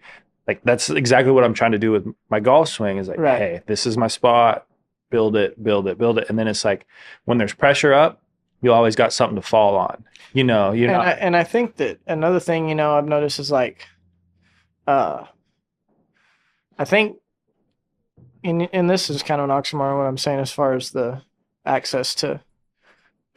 that's exactly what I'm trying to do with my golf swing is like, right. Hey, this is my spot, build it, build it, build it. And then it's like when there's pressure up, you always got something to fall on. You know, and I think that another thing, you know, I've noticed is like, I think, and this is kind of an oxymoron what I'm saying as far as the access to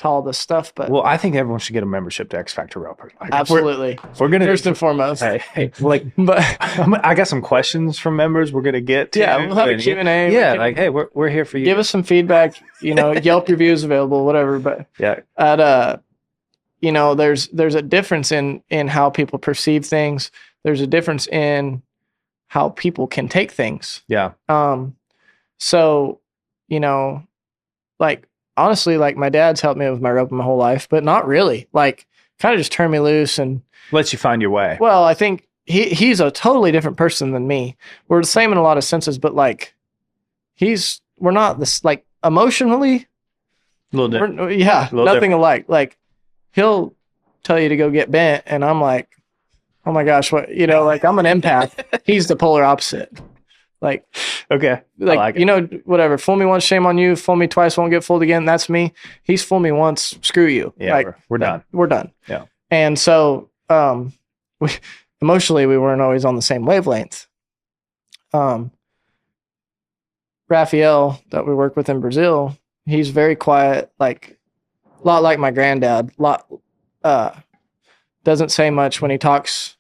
all this stuff, but well, I think everyone should get a membership to X Factor Roper. Like, absolutely, we're gonna first and foremost. Hey, like, but I got some questions from members. We're gonna get to. Yeah, we'll have a Q&A. Yeah, like, hey, we're here for you. Give us some feedback. You know, Yelp reviews available, whatever. But yeah, at you know, there's a difference in how people perceive things. There's a difference in how people can take things. Yeah. So, you know, like honestly, like my dad's helped me with my roping my whole life, but not really. Like, kind of just turned me loose and Lets you find your way. well, I think he's a totally different person than me. We're the same in a lot of senses, but like we're not this like emotionally. A little different. Nothing different. Alike. Like he'll tell you to go get bent, and I'm like, oh my gosh, what like I'm an empath. He's the polar opposite. Like okay, like whatever. Fool me once, shame on you. Fool me twice, won't get fooled again. That's me. He's fool me once, screw you. Yeah, like, we're done. We're done. Yeah. And so we emotionally we weren't always on the same wavelength. Raphael that we work with in Brazil, he's very quiet, like a lot like my granddad. Doesn't say much when he talks.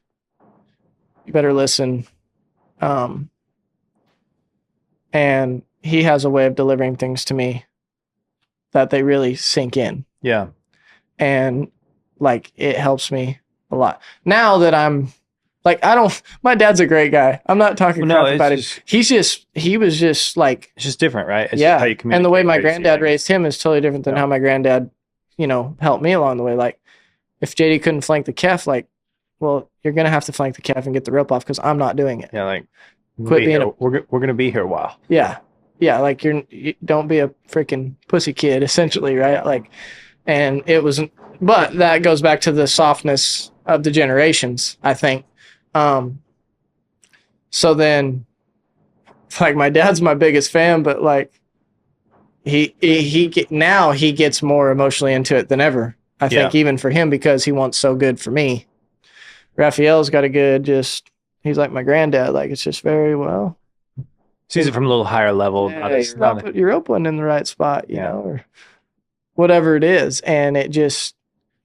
You better listen. And he has a way of delivering things to me that they really sink in. Yeah. And like it helps me a lot. Now that I'm like, my dad's a great guy. I'm not talking crap about him. He was just like. It's just different, right? It's yeah. Just how you communicate. And the way my granddad raised him is totally different than how my granddad, helped me along the way. Like if JD couldn't flank the calf, like, well, you're going to have to flank the calf and get the rope off because I'm not doing it. Yeah. Like quit being we're going to be here a while. Yeah. Yeah. Like you don't be a freaking pussy kid essentially. Right. Like, and it wasn't, but that goes back to the softness of the generations, I think. So then like my dad's my biggest fan, but like he gets more emotionally into it than ever. I think even for him, because he wants so good for me. Raphael's got a good, he's like my granddad. Like it's just very well. Sees it from a little higher level. Yeah, your rope wasn't in the right spot, you know, or whatever it is. And it just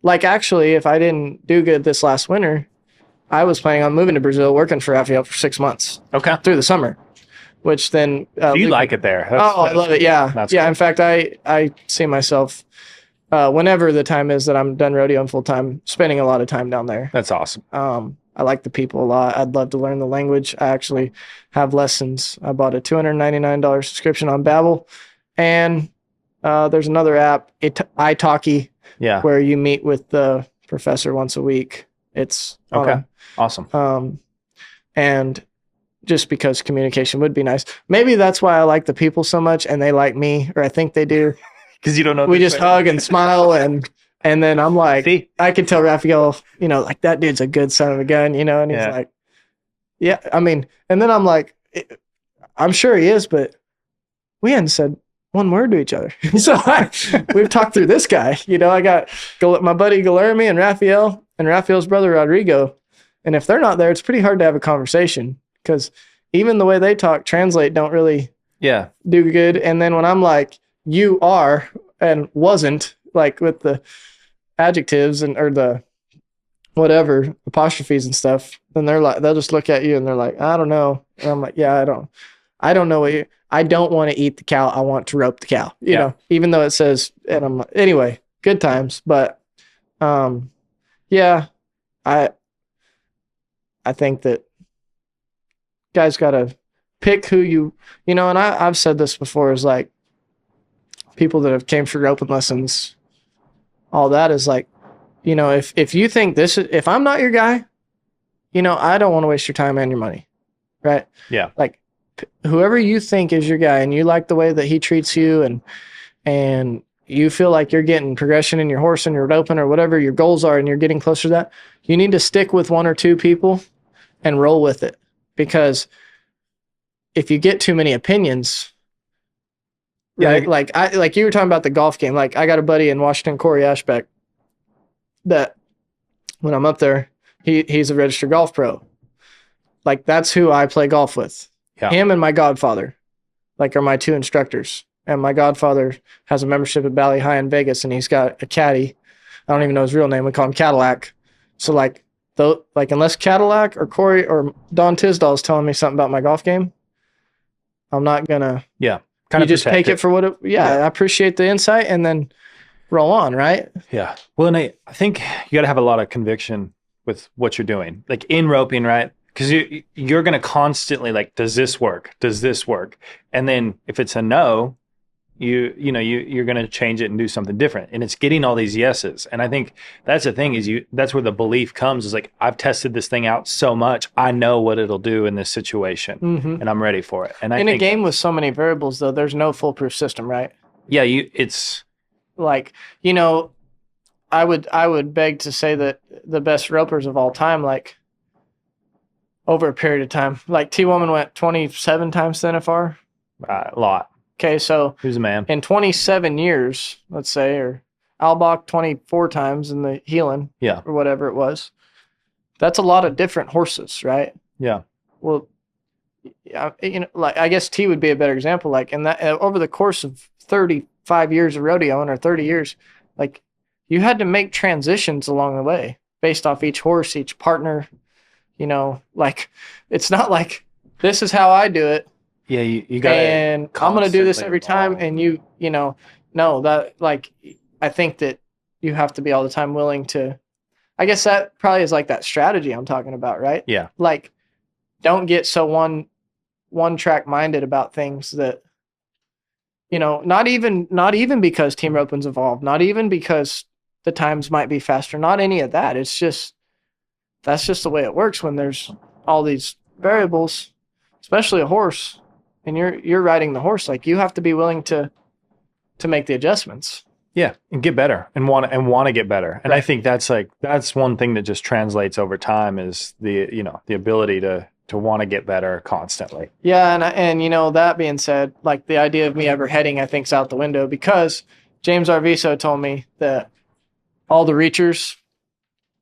like, actually, if I didn't do good this last winter, I was planning on moving to Brazil, working for Raphael for 6 months. Okay. Through the summer, which then. You like it there. I love it. Yeah. Yeah. Cool. In fact, I see myself, whenever the time is that I'm done rodeoing full time, spending a lot of time down there. That's awesome. I like the people a lot. I'd love to learn the language. I actually have lessons. I bought a $299 subscription on Babbel, and there's another app, italki, where you meet with the professor once a week. It's okay. Awesome. And just because communication would be nice. Maybe that's why I like the people so much, and they like me, or I think they do. Because you don't know. We just hug and smile, and then I'm like, I can tell Raphael, like that dude's a good son of a gun, and he's like, yeah, I mean, and then I'm like, I'm sure he is, but we hadn't said one word to each other. So we've talked through this guy. I got my buddy Guillermo and Raphael's brother Rodrigo. And if they're not there, it's pretty hard to have a conversation because even the way they talk, translate, don't really do good. And then when I'm like, you are and wasn't, like with the adjectives or the whatever apostrophes and stuff, then they'll just look at you and they're like, I don't know. And I'm like, yeah, I don't know I don't want to eat the cow. I want to rope the cow, you know, even though it says, and I'm like, anyway, good times. But, I think that guys got to pick who and I've said this before, is like people that have came for roping lessons, all that is like, if you think if I'm not your guy, I don't want to waste your time and your money. Right. Yeah. Like whoever you think is your guy and you like the way that he treats you and you feel like you're getting progression in your horse and your roping or whatever your goals are and you're getting closer to that, you need to stick with one or two people and roll with it. Because if you get too many opinions, like you were talking about the golf game, like I got a buddy in Washington, Corey Ashbeck, that when I'm up there, he's a registered golf pro. Like that's who I play golf with. Yeah. Him and my godfather, like, are my two instructors. And my godfather has a membership at Valley High in Vegas, and he's got a caddy. I don't even know his real name. We call him Cadillac. So unless Cadillac or Corey or Don Tisdall is telling me something about my golf game, I'm not gonna. Yeah. You just take it for what it. Yeah, I appreciate the insight and then roll on, right? Yeah. Well, and I think you got to have a lot of conviction with what you're doing, like in roping, right? Because you're going to constantly like, does this work? Does this work? And then if it's a no, you're going to change it and do something different, and it's getting all these yeses. And I think that's the thing is that's where the belief comes, is like, I've tested this thing out so much, I know what it'll do in this situation, and I'm ready for it. And I in think a game with so many variables, though, there's no foolproof system, right? yeah, it's Like, I would beg to say that the best ropers of all time, like over a period of time, like T Woman went 27 times to NFR. a lot. Okay, so Who's a man? in 27 years, let's say, or Albach 24 times in the Heelan, Yeah, or whatever it was. That's a lot of different horses, right? yeah, Well, like I guess T would be a better example. Like in that over the course of 35 years of rodeoing, or 30 years, like you had to make transitions along the way based off each horse, each partner. Like it's not like this is how I do it. yeah. You got, and I'm going to do this every time. And no, that, like, I think that you have to be all the time willing to, I guess that probably is like that strategy I'm talking about, right? Yeah. Like, don't get so one track minded about things that, not even because team roping's evolved, not even because the times might be faster, not any of that. It's just, that's just the way it works when there's all these variables, especially a horse. And you're riding the horse, like you have to be willing to make the adjustments. Yeah, and get better and want to get better. And right. I think that's one thing that just translates over time, is the ability to want to get better constantly. Yeah, and that being said, like the idea of me ever heading, I think, is out the window, because James Arviso told me that all the reachers,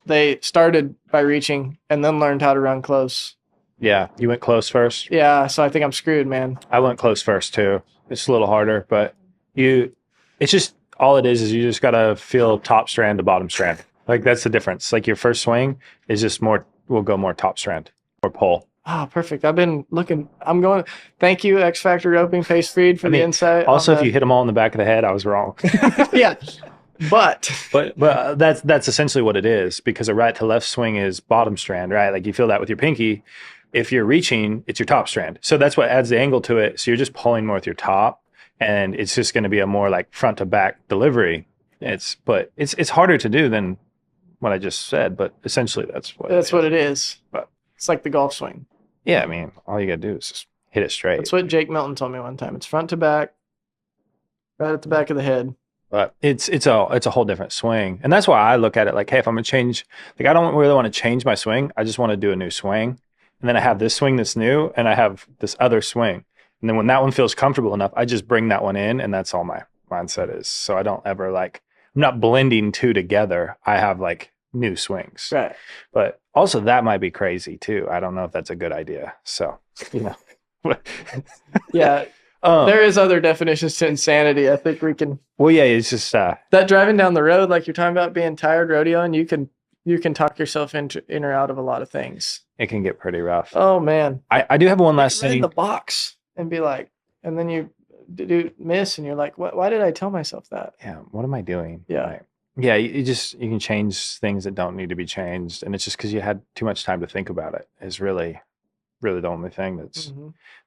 they started by reaching and then learned how to run close. Yeah, you went close first? Yeah, so I think I'm screwed, man. I went close first too. It's a little harder, but it's just, all it is you just got to feel top strand to bottom strand. Like that's the difference. Like your first swing is just will go more top strand or pull. Oh, perfect. I've been looking. I'm going. Thank you, X Factor Roping Face Freed, for the insight. Also, if you hit them all in the back of the head, I was wrong. Yeah. But that's essentially what it is, because a right to left swing is bottom strand, right? Like you feel that with your pinky. If you're reaching, it's your top strand. So that's what adds the angle to it. So you're just pulling more with your top, and it's just going to be a more like front to back delivery. It's harder to do than what I just said, but essentially that's what it is. But it's like the golf swing. Yeah, I mean, all you got to do is just hit it straight. That's what Jake Milton told me one time. It's front to back, right at the back of the head. But it's a whole different swing. And that's why I look at it like, hey, if I'm going to change, like I don't really want to change my swing. I just want to do a new swing. And then I have this swing that's new, and I have this other swing. And then when that one feels comfortable enough, I just bring that one in, and that's all my mindset is. So I don't ever I'm not blending two together. I have like new swings. Right. But also that might be crazy too. I don't know if that's a good idea. So, Yeah. There is other definitions to insanity. I think we can. Well, yeah, it's just that driving down the road, like you're talking about being tired rodeoing, you can talk yourself in or out of a lot of things. It can get pretty rough. Oh man, I do have one last thing. In the box and be like, and then you do miss, and you're like, what? Why did I tell myself that? Yeah, what am I doing? Yeah, yeah. You can change things that don't need to be changed, and it's just because you had too much time to think about it. Is really the only thing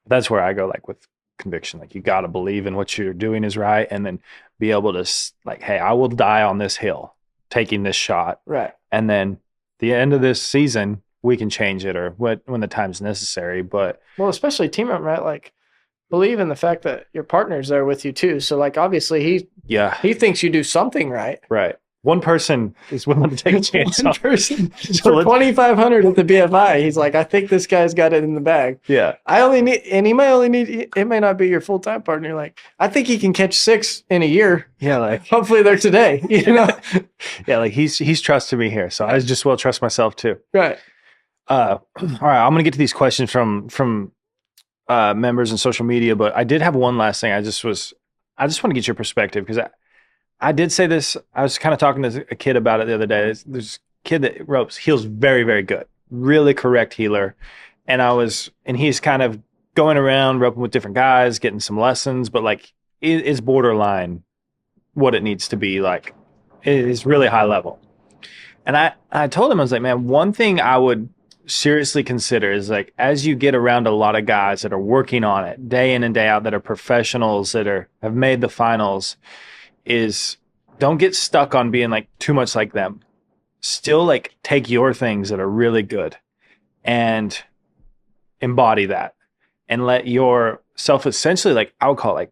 that's where I go, like with conviction. Like you got to believe in what you're doing is right, and then be able to like, hey, I will die on this hill taking this shot, right? And then the end of this season, we can change it, or when the time's necessary. But especially team up, right? Like believe in the fact that your partner's there with you too. So like obviously he thinks you do something right. Right. One person is willing to take a chance. One person for $2,500 at the BFI. He's like, I think this guy's got it in the bag. Yeah. He may only need. It may not be your full time partner. Like, I think he can catch 6 in a year. Yeah. Like, hopefully they're today. Yeah. Like he's trusted me here, so I just will trust myself too. Right. All right. I'm gonna get to these questions from members and social media, but I did have one last thing. I just want to get your perspective, because I did say this. I was kind of talking to a kid about it the other day. There's a kid that ropes, heels very, very good, really correct healer. And he's kind of going around roping with different guys, getting some lessons, but like it's borderline what it needs to be. Like it is really high level. And I told him, I was like, man, one thing I would seriously consider is like as you get around a lot of guys that are working on it day in and day out, that are professionals, that have made the finals, is don't get stuck on being like too much like them. Still like take your things that are really good and embody that, and let yourself essentially, like I would call it,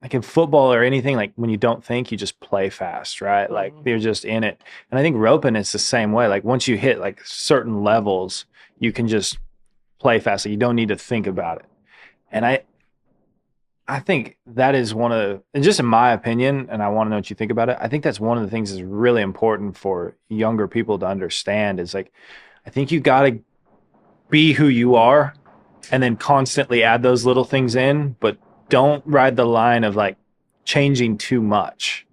like in football or anything, like when you don't think, you just play fast, right? Like you're just in it. And I think roping is the same way. Like once you hit like certain levels, you can just play fast. Like you don't need to think about it. And I think that is one of the, and just in my opinion, and I want to know what you think about it, I think that's one of the things that's really important for younger people to understand is like, I think you got to be who you are and then constantly add those little things in, but don't ride the line of like changing too much.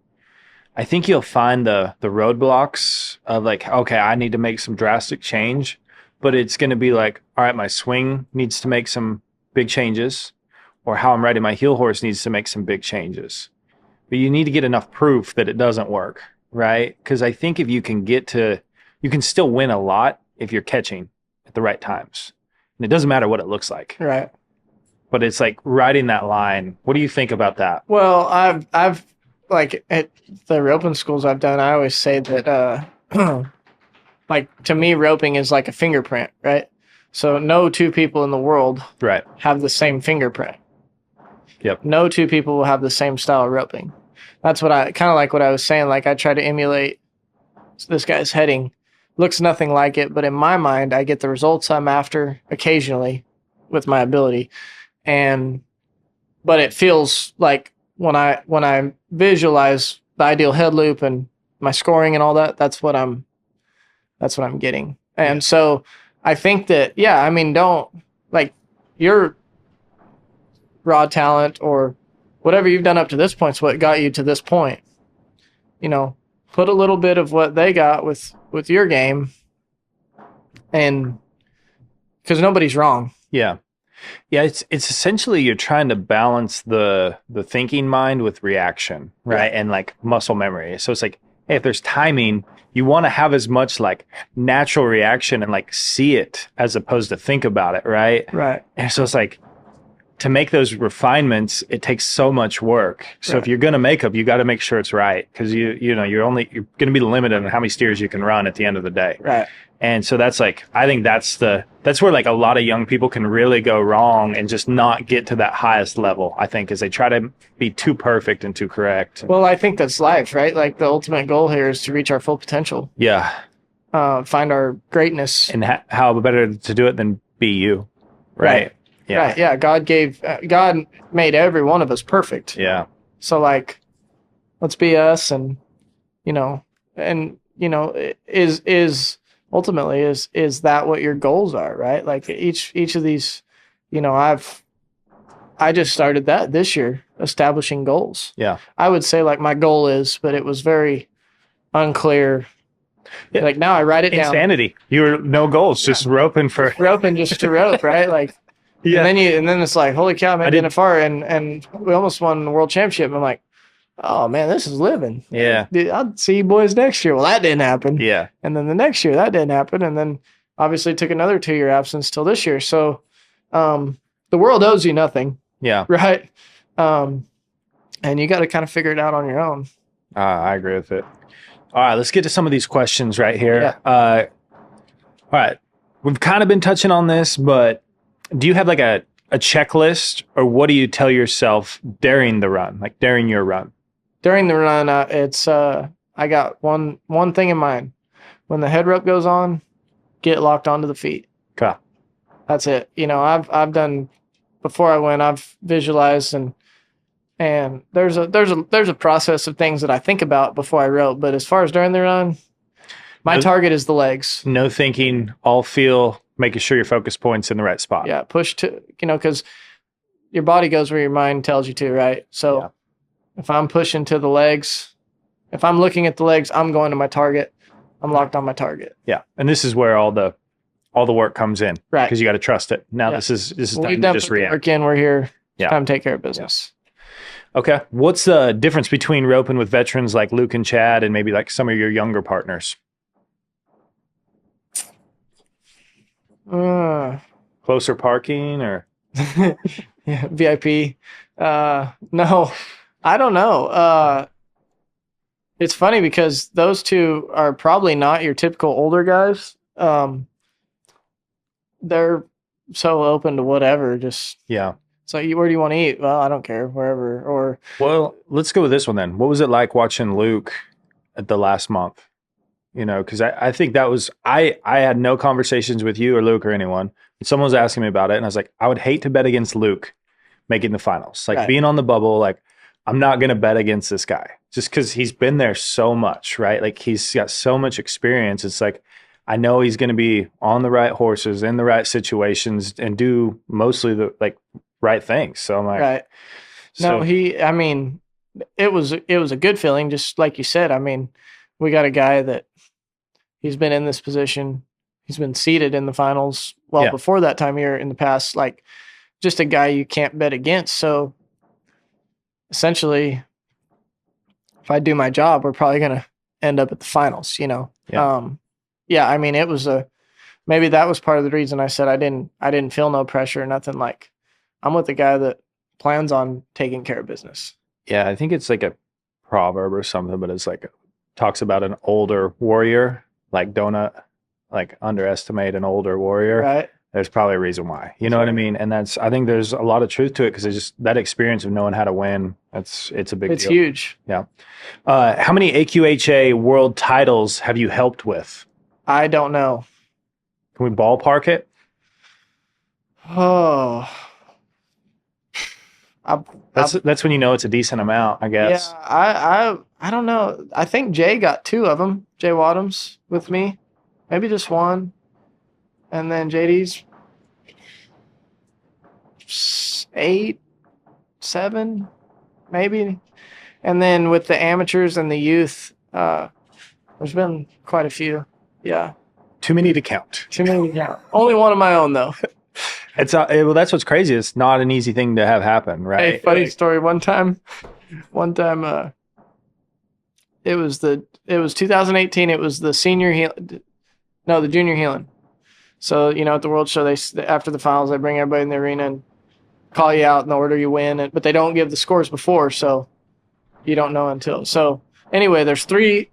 I think you'll find the roadblocks of like, okay, I need to make some drastic change, but it's going to be like, all right, my swing needs to make some big changes, or how I'm riding my heel horse needs to make some big changes. But you need to get enough proof that it doesn't work, right? Because I think if you can you can still win a lot if you're catching at the right times. And it doesn't matter what it looks like. Right. But it's like riding that line. What do you think about that? Well, I've like at the roping schools I've done, I always say that like to me roping is like a fingerprint, right? So no two people in the world Right. have the same fingerprint. Yep. No two people will have the same style of roping. That's what I kind of like what I was saying. Like I try to emulate this guy's heading. Looks nothing like it, but in my mind, I get the results I'm after occasionally with my ability. But it feels like when I visualize the ideal head loop and my scoring and all that, that's what I'm getting. And so I think that, yeah, I mean, don't like your raw talent or whatever you've done up to this point is what got you to this point. You know, put a little bit of what they got with your game, and because nobody's wrong. Yeah. Yeah, it's essentially you're trying to balance the thinking mind with reaction, right? And like muscle memory. So it's like, hey, if there's timing, you want to have as much like natural reaction and like see it as opposed to think about it, right? Right. And so it's like to make those refinements, it takes so much work. So if you're going to make them, you got to make sure it's right, because you're going to be limited on how many steers you can run at the end of the day. Right. And so that's like, I think that's where like a lot of young people can really go wrong and just not get to that highest level, I think, is they try to be too perfect and too correct. Well, I think that's life, right? Like the ultimate goal here is to reach our full potential. Yeah. Find our greatness. And how better to do it than be you. Right. Yeah. Right. Yeah. God made every one of us perfect. Yeah. So like, let's be us, and is ultimately is that what your goals are, right? Like each of these, I just started that this year, establishing goals. Yeah. I would say like my goal is, but it was very unclear. Yeah. Like now I write it down. Insanity. You're no goals, just roping just to rope, right? Like, yeah. And then it's like, holy cow, man, didn't far, and we almost won the world championship. I'm like, oh man, this is living. Yeah. I'll see you boys next year. Well, that didn't happen. Yeah. And then the next year that didn't happen. And then obviously took another 2-year absence till this year. So the world owes you nothing. Yeah. Right. And you got to kind of figure it out on your own. I agree with it. All right, let's get to some of these questions right here. Yeah. All right. We've kind of been touching on this, but do you have like a checklist, or what do you tell yourself during the run, like during your run? During the run, it's I got one thing in mind. When the head rope goes on, get locked onto the feet. Okay. That's it. I've done before I went. I've visualized and there's a process of things that I think about before I rope. But as far as during the run, my target is the legs. No thinking, all feel, making sure your focus point's in the right spot. Yeah, push to because your body goes where your mind tells you to, right? So. Yeah. If I'm pushing to the legs, if I'm looking at the legs, I'm going to my target. I'm locked on my target. Yeah. And this is where all the work comes in. Right. Because you got to trust it. Now this is time to just react. Work in, we're here. Yeah. Time to take care of business. Yeah. Okay. What's the difference between roping with veterans like Luke and Chad and maybe like some of your younger partners? Uh, Closer parking or yeah, VIP. No, I don't know. It's funny because those two are probably not your typical older guys. They're so open to whatever. Just yeah. it's like, where do you want to eat? Well, I don't care, wherever. Or Well, let's go with this one then. What was it like watching Luke at the last month? You know, because I think that was I had no conversations with you or Luke or anyone. And someone was asking me about it, and I was like, I would hate to bet against Luke making the finals. Like right, being on the bubble, like I'm not gonna bet against this guy just because he's been there so much, right? Like he's got so much experience. It's like I know he's gonna be on the right horses in the right situations and do mostly the like right things. So I'm like, right. No, so I mean, it was a good feeling, just like you said. I mean, we got a guy that he's been in this position. He's been seated in the finals well yeah, before that time here in the past. Like just a guy you can't bet against. So essentially, if I do my job, we're probably gonna end up at the finals. yeah. Yeah. I mean, it was maybe that was part of the reason I said I didn't feel no pressure or nothing. Like I'm with the guy that plans on taking care of business. Yeah, I think it's like a proverb or something, but it's like talks about an older warrior, like don't like underestimate an older warrior. Right. There's probably a reason why. You know what I mean? And that's I think there's a lot of truth to it because it's just that experience of knowing how to win. It's a big It's deal. huge. Yeah. How many AQHA world titles have you helped with? I don't know. Can we ballpark it? Oh, I, That's when you know it's a decent amount, I yeah, guess. I don't know. I think Jay got two of them. Jay Wadhams with me, maybe just one, and then JD's 8, 7, maybe, and then with the amateurs and the youth, there's been quite a few. Yeah, Too many to count. too many. Yeah, only one of my own though. It's well, that's what's crazy. It's not an easy thing to have happen, Hey, right? funny story. One time, it was 2018. It was the the junior healing. So at the World Show, after the finals, they bring everybody in the arena and call you out in the order you win, but they don't give the scores before, so you don't know until. So anyway, there's three.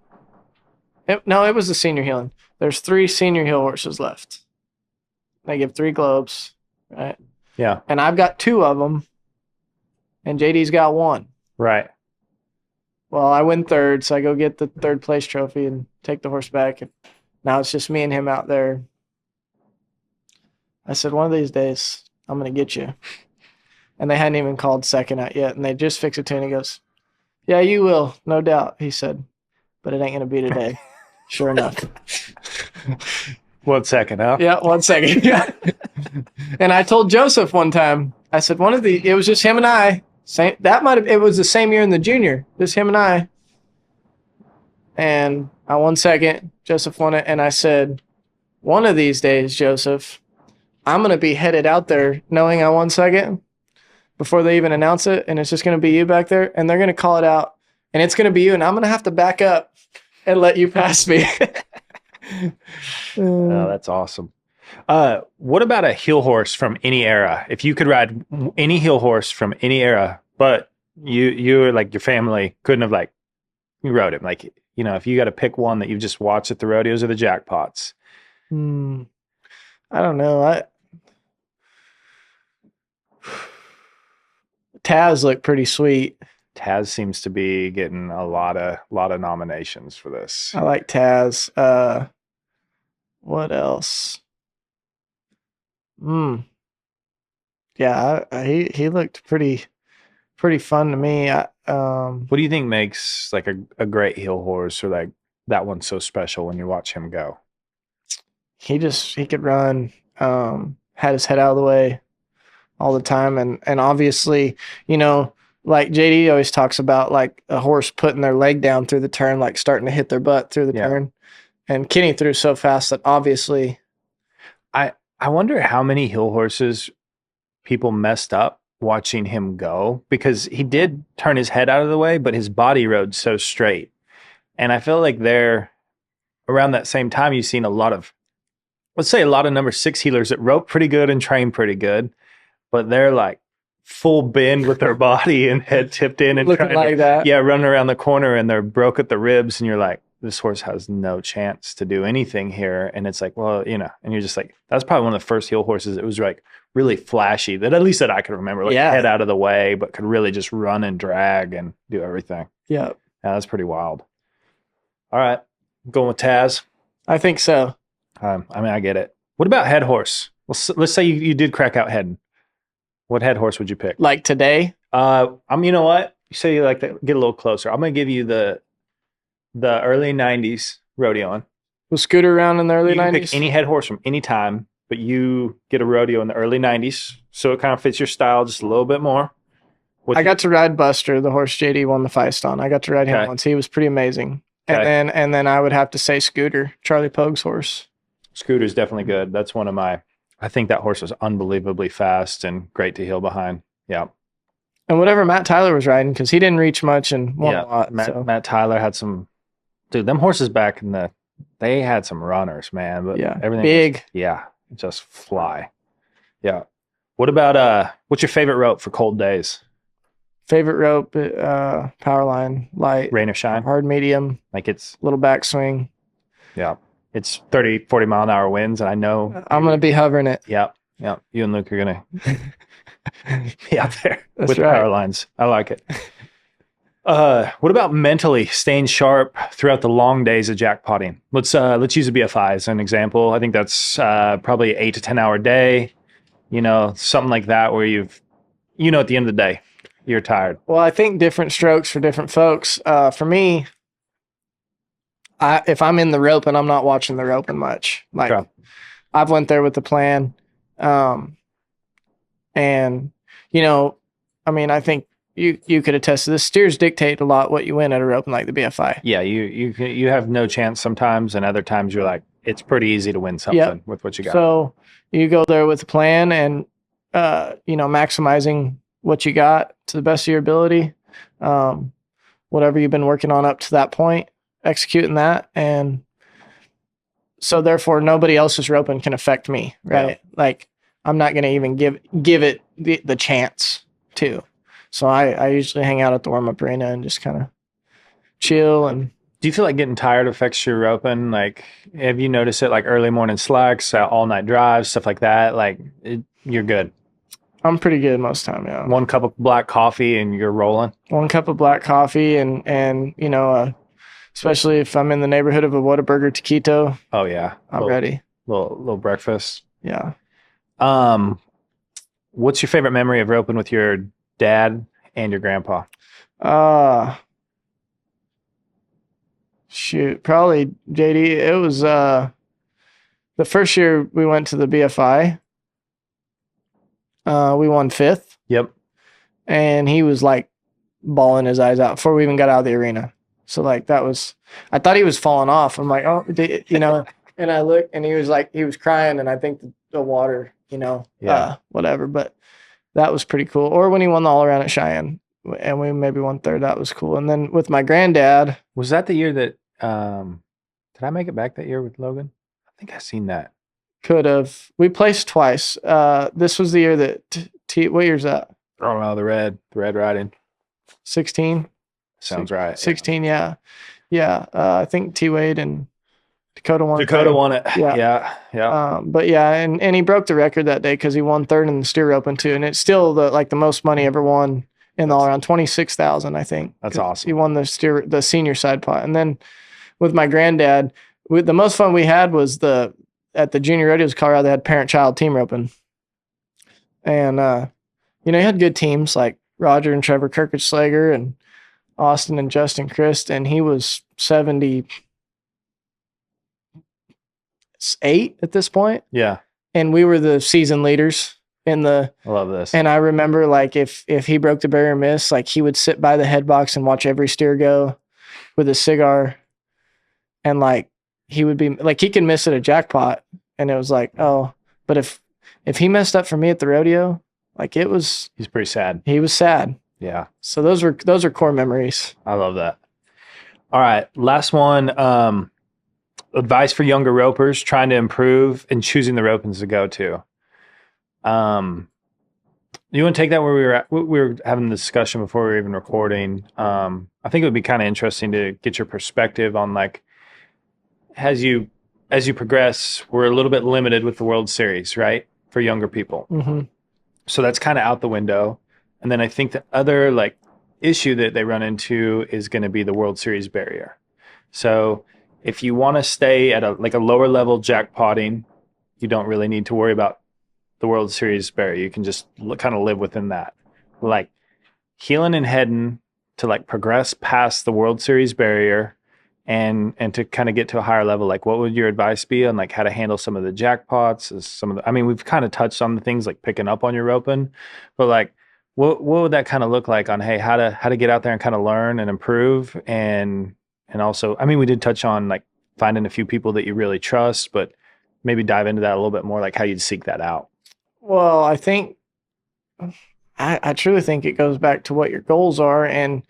No, it was the senior healing. There's 3 senior heel horses left. They give 3 globes, right? Yeah, And I've got 2 of them, and JD's got 1. right. Well, I win third, so I go get the 3rd place trophy and take the horse back. And now it's just me and him out there. I said, one of these days, I'm going to get you. And they hadn't even called second out yet. And they just fixed it to him. And he goes, yeah, you will, no doubt. He said, but it ain't going to be today. Sure enough. 1 second, huh? Yeah, 1 second. Yeah. And I told Joseph one time, I said, it was just him and I. It was the same year in the junior, just him and I. And I won second. Joseph won it. And I said, one of these days, Joseph, I'm going to be headed out there knowing I won second before they even announce it. And it's just going to be you back there. And they're going to call it out. And it's going to be you. And I'm going to have to back up and let you pass me. Oh, that's awesome. What about a heel horse from any era? If you could ride any heel horse from any era, but you or like your family couldn't have like you rode him, like if you got to pick one that you've just watched at the rodeos or the jackpots. I don't know. Taz looked pretty sweet. Taz seems to be getting a lot of nominations for this. I like Taz. What else? Yeah, he looked pretty fun to me. What do you think makes like a great heel horse or like that one so special when you watch him go? He could run, had his head out of the way all the time. And obviously, like JD always talks about like a horse putting their leg down through the turn, like starting to hit their butt through the turn. And Kenny threw so fast that obviously. I wonder how many heel horses people messed up watching him go because he did turn his head out of the way, but his body rode so straight. And I feel like around that same time, you've seen a lot of let's say a lot of number 6 healers that rope pretty good and train pretty good, but they're like full bend with their body and head tipped in and Looking trying like that. yeah, running around the corner and they're broke at the ribs and you're like, this horse has no chance to do anything here. And it's like, well, and you're just like, that's probably one of the first heel horses. It was like really flashy that at least that I could remember, like head out of the way, but could really just run and drag and do everything. Yeah. Yeah, that's pretty wild. All right. Going with Taz. I think so. I mean, I get it. What about head horse? Let's say you did crack out heading. What head horse would you pick? Like today? You know what? You say you like to get a little closer. I'm gonna give you the early '90s rodeo. Was Scooter around in the early You can '90s? pick any head horse from any time, but you get a rodeo in the early '90s, so it kind of fits your style just a little bit more. I got to ride Buster, the horse JD won the Feist on. I got to ride him once. He was pretty amazing. Okay. And then I would have to say Scooter, Charlie Pogue's horse. Scooter's definitely good. That's one of my. I think that horse was unbelievably fast and great to heel behind. Yeah. And whatever Matt Tyler was riding, because he didn't reach much and won a lot. Matt Tyler had some. Dude, them horses back in they had some runners, man. But yeah, everything big. Just fly. Yeah. What about what's your favorite rope for cold days? Favorite rope, power line, light, rain or shine, hard medium, like it's little backswing. Yeah. It's 30, 40 mile an hour winds, and I know I'm going to be hovering it. Yeah. You and Luke are going to be out there with right. power lines. I like it. What about mentally staying sharp throughout the long days of jackpotting? Let's use a BFI as an example. I think that's probably 8 to 10 hour day, something like that where at the end of the day, you're tired. Well, I think different strokes for different folks. For me, if I'm in the rope and I'm not watching the roping much, like sure. I've went there with the plan. And I mean, I think you could attest to this. Steers dictate a lot what you win at a roping like the BFI. Yeah. You have no chance sometimes. And other times you're like, it's pretty easy to win something with what you got. So you go there with a plan and, maximizing what you got to the best of your ability. Whatever you've been working on up to that point, executing that. And so therefore nobody else's roping can affect me. Right. Yeah. Like I'm not going to even give it the chance to. So I usually hang out at the warm-up arena and just kind of chill. And do you feel like getting tired affects your roping? Like, have you noticed it like early morning slacks, all night drives, stuff like that? Like you're good. I'm pretty good most of the time, yeah. 1 cup of black coffee and you're rolling? 1 cup of black coffee and especially if I'm in the neighborhood of a Whataburger Taquito. Oh, yeah. I'm ready. Little breakfast. Yeah. What's your favorite memory of roping with your dad and your grandpa? Shoot, probably JD. It was the first year we went to the BFI. We won 5th. Yep. And he was like bawling his eyes out before we even got out of the arena. So like I thought he was falling off. I'm like, oh, and I looked and he was crying. And I think the water, whatever. But that was pretty cool. Or when he won the all around at Cheyenne and we maybe won 3rd, that was cool. And then with my granddad. Was that the year that, did I make it back that year with Logan? I think I seen that. Could have. We placed twice. This was the year that what year's that? Oh no, the red riding. 16. Sounds right. 16, yeah. I think T Wade and Dakota won. Dakota won it. Yeah. But yeah, and he broke the record that day because he won 3rd in the steer open too, and it's still the most money ever won in the all around, 26,000, I think. That's awesome. He won the senior side pot, and then with my granddad, the most fun we had was at the junior rodeos in Colorado, they had parent-child team roping. And, he had good teams like Roger and Trevor Kirkich-Slager and Austin and Justin Christ, and he was 78 at this point. Yeah. And we were the season leaders I love this. And I remember like if he broke the barrier miss, like he would sit by the head box and watch every steer go with a cigar. And like, he would be like, he can miss at a jackpot. And it was like, oh, but if he messed up for me at the rodeo, like he's pretty sad. He was sad. Yeah. So those are core memories. I love that. All right. Last one. advice for younger ropers trying to improve and choosing the ropings to go to. You want to take that where we were at? We were having the discussion before we were even recording. I think it would be kind of interesting to get your perspective on like as you progress, we're a little bit limited with the World Series, right? For younger people. Mm-hmm. So that's kind of out the window. And then I think the other like issue that they run into is going to be the World Series barrier. So if you want to stay at a lower level jackpotting, you don't really need to worry about the World Series barrier. You can just kind of live within that. Like heeling and heading to like progress past the World Series barrier and to kind of get to a higher level, like what would your advice be on like how to handle some of the jackpots? I mean, we've kind of touched on the things like picking up on your roping, but like what would that kind of look like on, hey, how to get out there and kind of learn and improve? And also, I mean, we did touch on like finding a few people that you really trust, but maybe dive into that a little bit more, like how you'd seek that out. Well, I think I truly think it goes back to what your goals are, and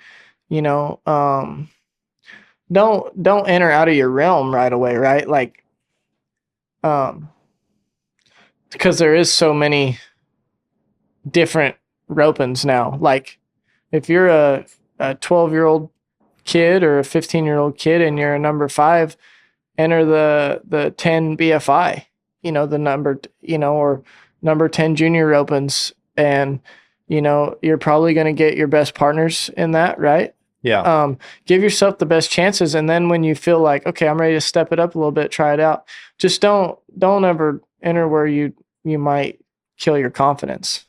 you know, don't enter out of your realm right away, right? Like, because there is so many different ropings now. Like, if you're a 12-year-old kid or a 15-year-old kid and you're a number 5, enter the 10 BFI, the number, or number 10 junior ropings, and you're probably going to get your best partners in that, right? Yeah. Give yourself the best chances, and then when you feel like, okay, I'm ready to step it up a little bit, try it out. Just don't ever enter where you might kill your confidence.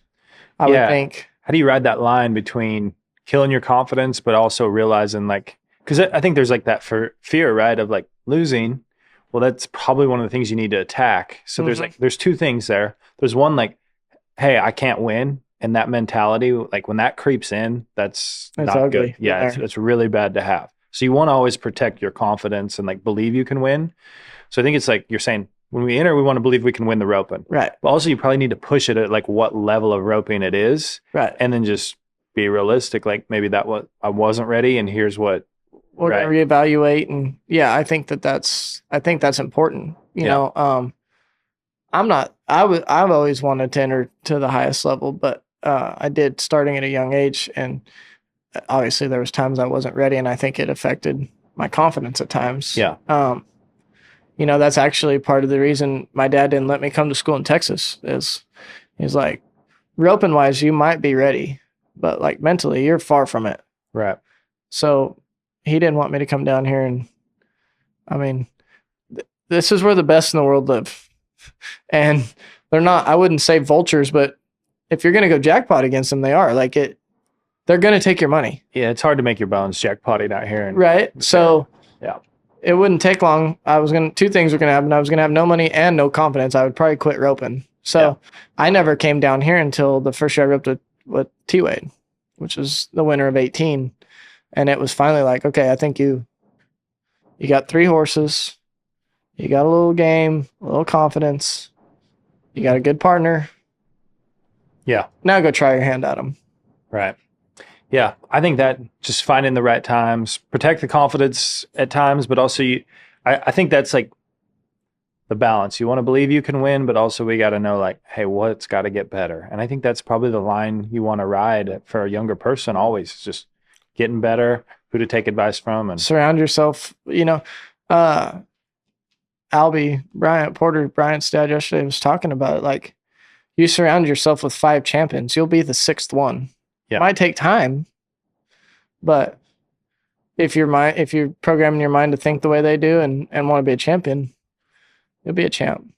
I would think. How do you ride that line between killing your confidence, but also realizing like, because I think there's like that fear, right, of like losing. Well, that's probably one of the things you need to attack. So there's two things there. There's one like, hey, I can't win. And that mentality, like when that creeps in, that's not ugly. Good. Yeah, it's really bad to have. So you want to always protect your confidence and like believe you can win. So I think it's like you're saying, when we enter, we want to believe we can win the roping. Right. But also you probably need to push it at like what level of roping it is. Right. And then just be realistic. Like maybe I wasn't ready, and here's what. We're going to reevaluate. And yeah, I think that's important. You know, I've always wanted to enter to the highest level, but I did starting at a young age, and obviously there was times I wasn't ready, and I think it affected my confidence at times. Yeah. That's actually part of the reason my dad didn't let me come to school in Texas. He's like, roping wise, you might be ready, but like mentally, you're far from it. Right. So he didn't want me to come down here, and I mean, this is where the best in the world live, and they're not. I wouldn't say vultures, but if you're going to go jackpot against them, they are. Like they're going to take your money. Yeah, it's hard to make your bones jackpotting out here. Right. So yeah, it wouldn't take long. Two things were going to happen. I was going to have no money and no confidence. I would probably quit roping. So I never came down here until the first year I roped with T-Wade, which was the winter of 18. And it was finally like, okay, I think you got 3 horses. You got a little game, a little confidence. You got a good partner. Yeah. Now go try your hand at them. Right. Yeah. I think that just finding the right times, protect the confidence at times, but also I think that's like the balance. You want to believe you can win, but also we got to know like, hey, what's got to get better? And I think that's probably the line you want to ride for a younger person always, just getting better, who to take advice from, and surround yourself. Albie, Bryant's dad yesterday was talking about it. Like, you surround yourself with 5 champions, you'll be the 6th one. Yeah. It might take time, but if you're programming your mind to think the way they do and want to be a champion, you'll be a champ.